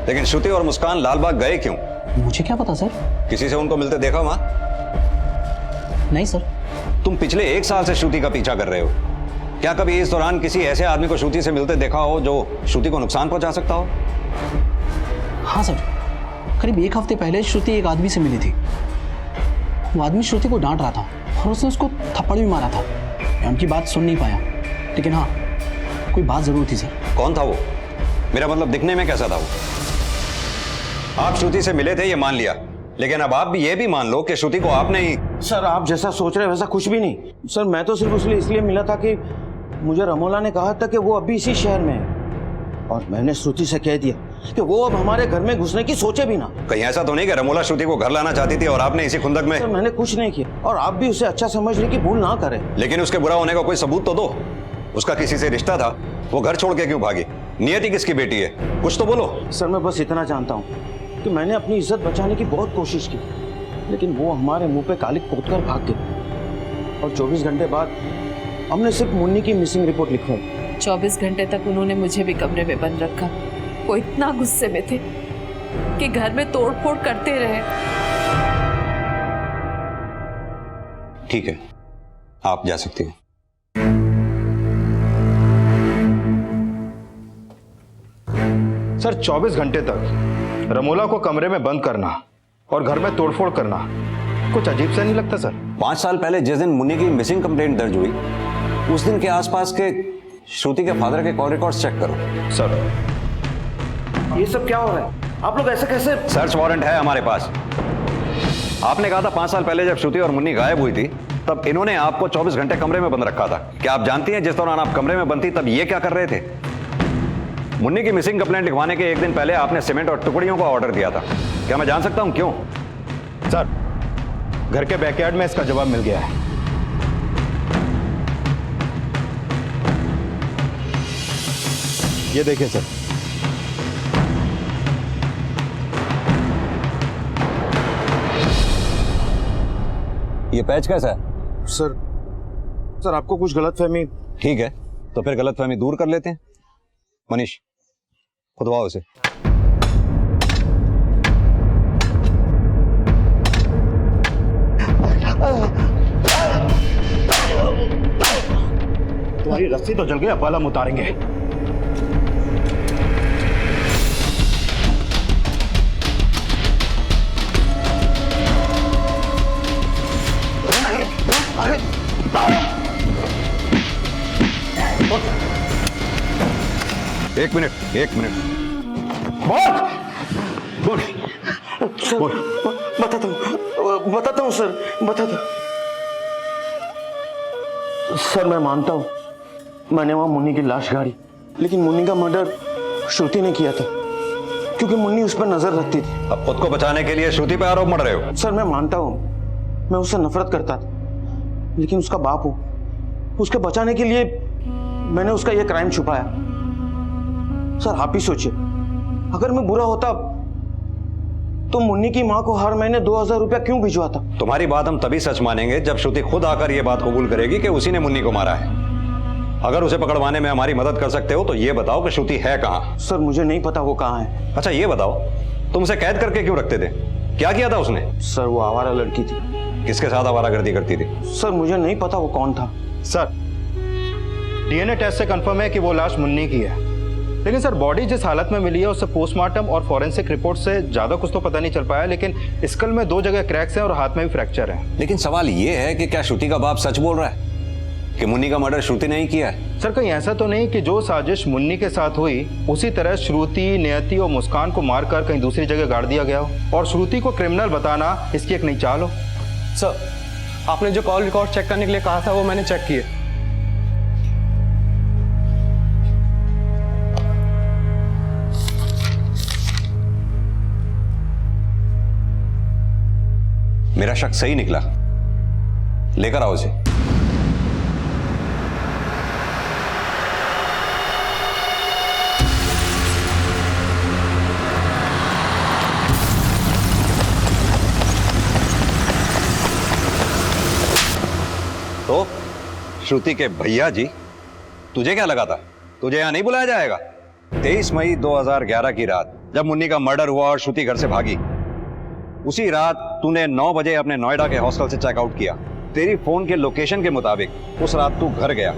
लेकिन श्रुति और मुस्कान लालबाग गए क्यों? मुझे क्या पता सर। किसी से उनको मिलते देखा वहां? नहीं सर। तुम पिछले 1 साल से श्रुति का पीछा कर रहे हो। क्या कभी इस दौरान किसी ऐसे आदमी को श्रुति से मिलते देखा हो जो श्रुति को नुकसान पहुंचा सकता हो? हाँ सर, करीब 1 हफ्ते पहले श्रुति एक आदमी से मिली थी। वो आदमी श्रुति को डांट रहा था और उसने उसको थप्पड़ भी मारा था। मैं उनकी बात सुन नहीं पाया, लेकिन हाँ कोई बात जरूर थी सर। कौन था वो? मेरा मतलब दिखने में कैसा था वो? आप श्रुति से मिले थे ये मान लिया, लेकिन अब आप भी ये भी मान लो कि श्रुति को आपने ही। सर आप जैसा सोच रहे हैं वैसा कुछ भी नहीं। सर मैं तो सिर्फ इसलिए मिला था कि मुझे रमोला ने कहा था कि वो अभी इसी शहर में है, और मैंने श्रुति से कह दिया कि वो अब हमारे घर में घुसने की सोचे भी ना। कहीं ऐसा तो नहीं कि रमोला श्रुति को घर लाना चाहती थी और आपने इसी खुंदक में? सर मैंने कुछ नहीं किया, और आप भी उसे अच्छा समझने की भूल ना करें। लेकिन उसके बुरा होने का कोई सबूत तो दो। उसका किसी से रिश्ता था, वो घर छोड़ के क्यों भागी? नियति किसकी बेटी है, कुछ तो बोलो। सर मैं बस इतना जानता हूँ कि मैंने अपनी इज्जत बचाने की बहुत कोशिश की, लेकिन वो हमारे मुंह पे कालिक पोतकर भाग गए, और 24 घंटे बाद हमने सिर्फ मुन्नी की मिसिंग रिपोर्ट लिखवाई। 24 घंटे तक उन्होंने मुझे भी कमरे में बंद रखा। वो इतना गुस्से में थे कि घर में तोड़फोड़ करते रहे। ठीक है, आप जा सकती हो। सर 24 घंटे तक रमोला को कमरे में बंद करना और घर में तोड़फोड़ करना कुछ अजीब सा नहीं लगता सर? 5 साल पहले जिस दिन मुन्नी की मिसिंग कंप्लेंट दर्ज हुई, उस दिन के आसपास के श्रुति के फादर के कॉल रिकॉर्ड्स चेक करो। सर ये सब क्या हो रहा है? आप लोग ऐसे कैसे? सर्च वारंट है हमारे पास। आपने कहा था 5 साल पहले जब श्रुति और मुन्नी गायब हुई थी तब इन्होंने आपको 24 घंटे कमरे में बंद रखा था। क्या आप जानती हैं जिस दौरान आप कमरे में बंद थी तब ये क्या कर रहे थे? मुन्नी की मिसिंग कंप्लेंट लिखवाने के 1 दिन पहले आपने सीमेंट और टुकड़ियों का ऑर्डर दिया था। क्या मैं जान सकता हूं क्यों? सर घर के बैकयार्ड में इसका जवाब मिल गया है। ये देखिए सर। ये पैच कैसा है? सर आपको कुछ गलतफहमी। ठीक है, तो फिर गलतफहमी दूर कर लेते हैं। मनीष खुदवाओ उसे। तुम्हारी रस्सी तो जल गई, अब बाला उतारेंगे। एक मिनट। बोल। बताता हूँ सर, सर मैं मानता हूँ मैंने वहां मुन्नी की लाश गाड़ी, लेकिन मुन्नी का मर्डर श्रुति ने किया था। क्योंकि मुन्नी उस पर नजर रखती थी। अब खुद को बचाने के लिए श्रुति पे आरोप मढ़ रहे हो? सर मैं मानता हूँ मैं उससे नफरत करता था, लेकिन उसका बाप हूँ, उसके बचाने के लिए मैंने उसका यह क्राइम छुपाया। सर आप ही सोचिए, अगर मैं बुरा होता तो मुन्नी की माँ को हर महीने 2000 रुपया क्यों भिजवाता? तुम्हारी बात हम तभी सच मानेंगे जब श्रुति खुद आकर यह बात कबूल करेगी कि उसी ने मुन्नी को मारा है। अगर उसे पकड़वाने में हमारी मदद कर सकते हो तो ये बताओ कि श्रुति है कहाँ? सर मुझे नहीं पता वो कहाँ है। अच्छा ये बताओ, तुम उसे कैद करके क्यों रखते थे? क्या किया था उसने? सर वो आवारा लड़की थी। किसके साथ आवारागर्दी करती थी? सर मुझे नहीं पता वो कौन था। सर डीएनए टेस्ट से कंफर्म है कि वो लाश मुन्नी की है, लेकिन सर बॉडी जिस हालत में मिली है उससे पोस्टमार्टम और फॉरेंसिक रिपोर्ट से ज्यादा कुछ तो पता नहीं चल पाया, लेकिन स्कल में 2 जगह क्रैक्स हैं और हाथ में भी फ्रैक्चर है। लेकिन सवाल ये है कि क्या श्रुति का बाप सच बोल रहा है कि मुन्नी का मर्डर श्रुति ने ही किया है? सर कहीं ऐसा तो नहीं कि जो साजिश मुन्नी के साथ हुई उसी तरह श्रुति, नियति और मुस्कान को मारकर कहीं दूसरी जगह गाड़ दिया गया हो और श्रुति को क्रिमिनल बताना इसकी एक नई चाल हो? सर आपने जो कॉल रिकॉर्ड चेक करने के लिए कहा था वो मैंने चेक किए। मेरा शक सही निकला। लेकर आओ उसे। तो श्रुति के भैया जी, तुझे क्या लगा था तुझे यहां नहीं बुलाया जाएगा? 23 मई 2011 की रात जब मुन्नी का मर्डर हुआ और श्रुति घर से भागी, उसी रात तूने 9 बजे अपने नोएडा के हॉस्टल से चेकआउट किया। तेरी फोन के लोकेशन के मुताबिक उस रात तू घर गया।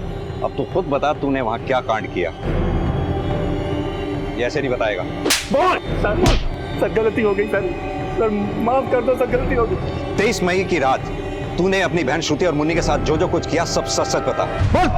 अब तू खुद बता तूने वहां क्या कांड किया? ये ऐसे नहीं बताएगा। सर गलती हो गई सर माफ कर दो सर, गलती हो गई। 23 मई की रात तूने अपनी बहन श्रुति और मुन्नी के साथ जो जो कुछ किया सब सच सच बता। बोल।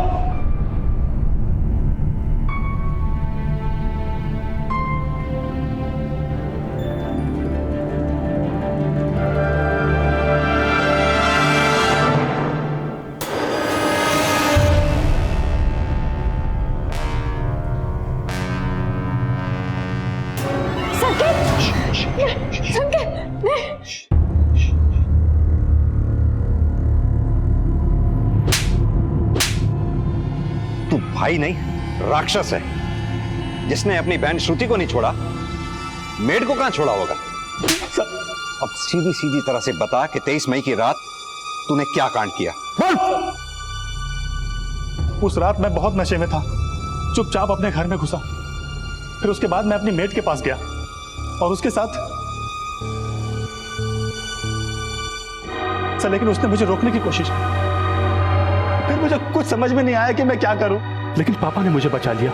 तू भाई नहीं राक्षस है, जिसने अपनी बहन श्रुति को नहीं छोड़ा, मेड को कहां छोड़ा होगा? अब सीधी सीधी तरह से बता कि 23 मई की रात तूने क्या कांड किया? बोल। उस रात मैं बहुत नशे में था, चुपचाप अपने घर में घुसा। फिर उसके बाद मैं अपनी मेड के पास गया और उसके साथ सर, लेकिन उसने मुझे रोकने की कोशिश की। फिर मुझे कुछ समझ में नहीं आया कि मैं क्या करूं, लेकिन पापा ने मुझे बचा लिया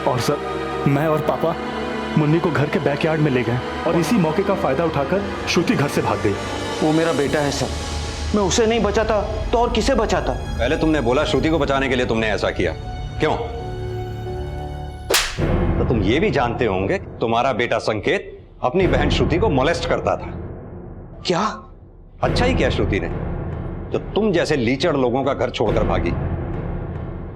और सर मैं और पापा मुन्नी को घर के बैकयार्ड में ले गए और इसी मौके का फायदा उठाकर श्रुति घर से भाग गई। वो मेरा बेटा है सर, मैं उसे नहीं बचाता तो और किसे बचाता? पहले तुमने बोला श्रुति को बचाने के लिए तुमने ऐसा किया, क्यों? तो तुम ये भी जानते होंगे तुम्हारा बेटा संकेत अपनी बहन श्रुति को मोलेस्ट करता था। क्या? अच्छा ही किया श्रुति ने, जो तुम जैसे लीचड़ लोगों का घर छोड़कर भागी।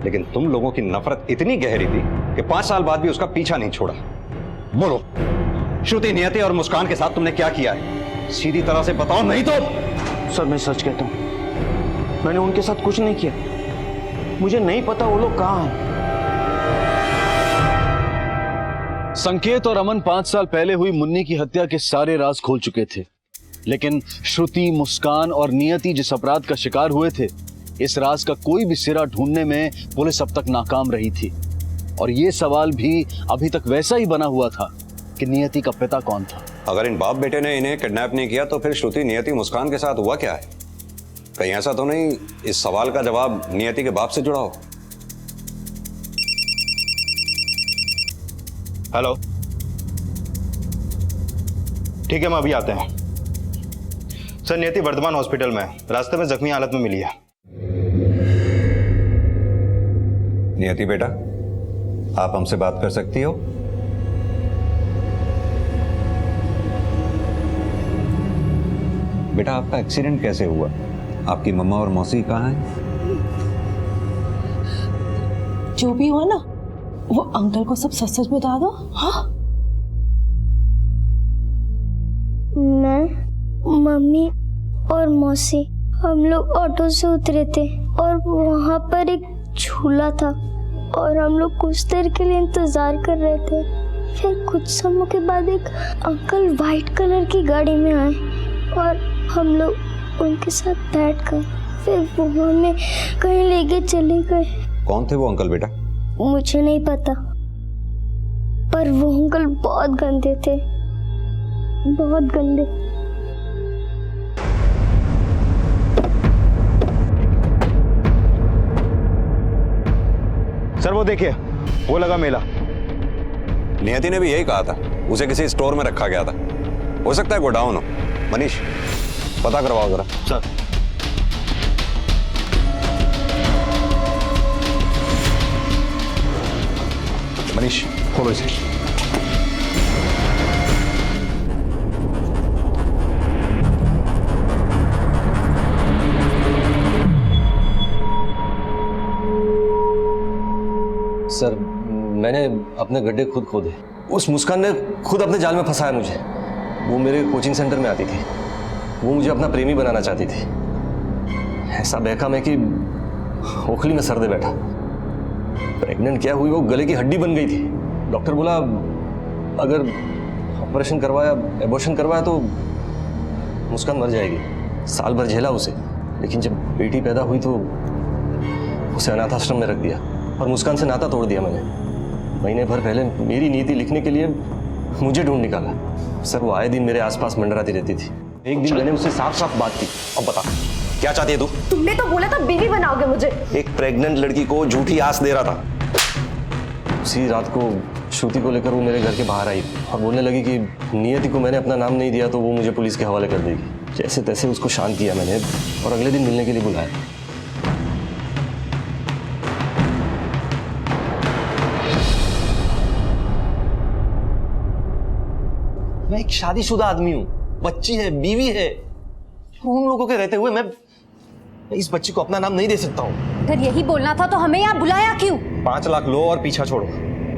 लेकिन तुम लोगों की नफरत इतनी गहरी थी कि 5 साल बाद भी उसका पीछा नहीं छोड़ा। बोलो, श्रुति, नियति और मुस्कान के साथ तुमने क्या किया है? सीधी तरह से बताओ, नहीं तो। सर मैं सच कहता हूं, मैंने उनके साथ कुछ नहीं किया। मुझे नहीं पता वो लोग कहां हैं। संकेत और अमन 5 साल पहले हुई मुन्नी की हत्या के सारे राज खोल चुके थे, लेकिन श्रुति, मुस्कान और नियति जिस अपराध का शिकार हुए थे, इस राज का कोई भी सिरा ढूंढने में पुलिस अब तक नाकाम रही थी। और ये सवाल भी अभी तक वैसा ही बना हुआ था कि नियति का पिता कौन था। अगर इन बाप बेटे ने इन्हें किडनैप नहीं किया तो फिर श्रुति, नियति, मुस्कान के साथ हुआ क्या है? कहीं ऐसा तो नहीं इस सवाल का जवाब नियति के बाप से जुड़ा हो? हेलो, ठीक है, हम अभी आते हैं। सर नियति वर्धमान हॉस्पिटल में, रास्ते में जख्मी हालत में मिली है। नियति बेटा, आप हमसे बात कर सकती हो? बेटा आपका एक्सीडेंट कैसे हुआ? आपकी मम्मा और मौसी कहाँ हैं? जो भी हुआ ना, वो अंकल को सब सच सच बता दो। हाँ मैं, मम्मी और मौसी हम लोग ऑटो से उतरे थे और वहाँ पर एक झूला था और हम लोग कुछ देर के लिए इंतजार कर रहे थे। फिर कुछ समय के बाद एक अंकल वाइट कलर की गाड़ी में आए और हम लोग उनके साथ बैठ गए। फिर वो हमें कहीं लेके चले गए। कौन थे वो अंकल बेटा? मुझे नहीं पता, पर वो अंकल बहुत गंदे थे, बहुत गंदे। सर वो देखिए, वो लगा मेला। नियति ने भी यही कहा था, उसे किसी स्टोर में रखा गया था। हो सकता है गोडाउन हो। मनीष, पता करवाओ जरा। सर। मनीष, खोलो इसे। सर, मैंने अपने गड्ढे खुद खोदे। उस मुस्कान ने खुद अपने जाल में फंसाया मुझे। वो मेरे कोचिंग सेंटर में आती थी, वो मुझे अपना प्रेमी बनाना चाहती थी। ऐसा बहका मैं कि ओखली में सरदे बैठा। प्रेग्नेंट क्या हुई, वो गले की हड्डी बन गई थी। डॉक्टर बोला अगर ऑपरेशन करवाया, एबॉर्शन करवाया तो मुस्कान मर जाएगी। साल भर झेला उसे, लेकिन जब बेटी पैदा हुई तो उसे अनाथ आश्रम में रख दिया और मुस्कान से नाता तोड़ दिया मैंने। महीने भर पहले मेरी नीति लिखने के लिए मुझे ढूंढ निकाला। सर, वो आए दिन मेरे आसपास मंडराती रहती थी। एक दिन मैंने उससे साफ साफ बात की। अब बता, क्या चाहती है तू? तुमने तो बोला था बीवी बनाओगे मुझे। एक प्रेग्नेंट लड़की को झूठी आस दे रहा था। उसी रात को श्रुति को लेकर वो मेरे घर के बाहर आई और बोलने लगी कि नियति को मैंने अपना नाम नहीं दिया तो वो मुझे पुलिस के हवाले कर देगी। जैसे तैसे उसको शांत किया मैंने और अगले दिन मिलने के लिए बुलाया। मैं एक शादीशुदा आदमी हूँ, बच्ची है, बीवी है। उन लोगों के रहते हुए मैं इस बच्ची को अपना नाम नहीं दे सकता हूँ। अगर यही बोलना था तो हमें यहाँ बुलाया क्यों? 5 लाख लो और पीछा छोड़ो।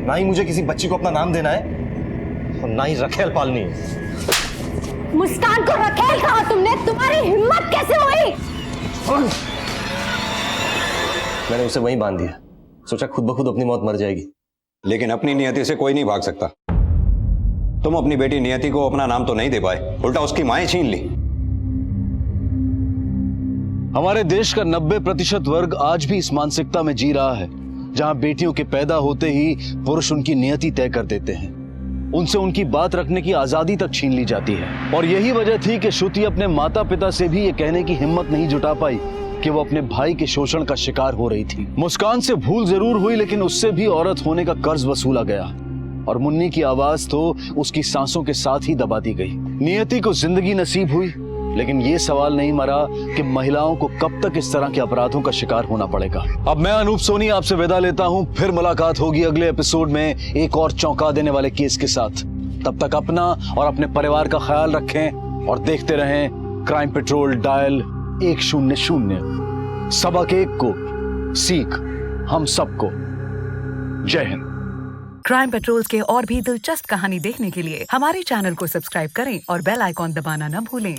ना ही मुझे किसी बच्ची को अपना नाम देना है और ना ही रखेल पालनी है। मुस्कान को रखेल कहा तुमने? तुम्हारी हिम्मत कैसे हुई? मैंने उसे वहीं बांध दिया, सोचा खुद ब खुद अपनी मौत मर जाएगी। लेकिन अपनी नियति से कोई नहीं भाग सकता। तुम अपनी बेटी नियति को अपना नाम तो नहीं दे पाए, उल्टा उसकी माएं छीन ली। हमारे देश का 90% वर्ग आज भी इस मानसिकता में जी रहा है जहां बेटियों के पैदा होते ही पुरुष उनकी नियति तय कर देते हैं, उनसे उनकी बात रखने की आजादी तक छीन ली जाती है। और यही वजह थी कि श्रुति अपने माता पिता से भी ये कहने की हिम्मत नहीं जुटा पाई कि वो अपने भाई के शोषण का शिकार हो रही थी। मुस्कान से भूल जरूर हुई, लेकिन उससे भी औरत होने का कर्ज वसूला गया और मुन्नी की आवाज तो उसकी सांसों के साथ ही दबा दी गई। नियति को जिंदगी नसीब हुई, लेकिन ये सवाल नहीं मरा कि महिलाओं को कब तक इस तरह के अपराधों का शिकार होना पड़ेगा। अब मैं अनूप सोनी आपसे विदा लेता हूं, फिर मुलाकात होगी अगले एपिसोड में एक और चौंका देने वाले केस के साथ। तब तक अपना और अपने परिवार का ख्याल रखें और देखते रहें क्राइम पेट्रोल डायल 100। सबक एक को सीख हम सबको। जय हिंद। क्राइम पेट्रोल के और भी दिलचस्प कहानी देखने के लिए हमारे चैनल को सब्सक्राइब करें और बेल आइकॉन दबाना न भूलें।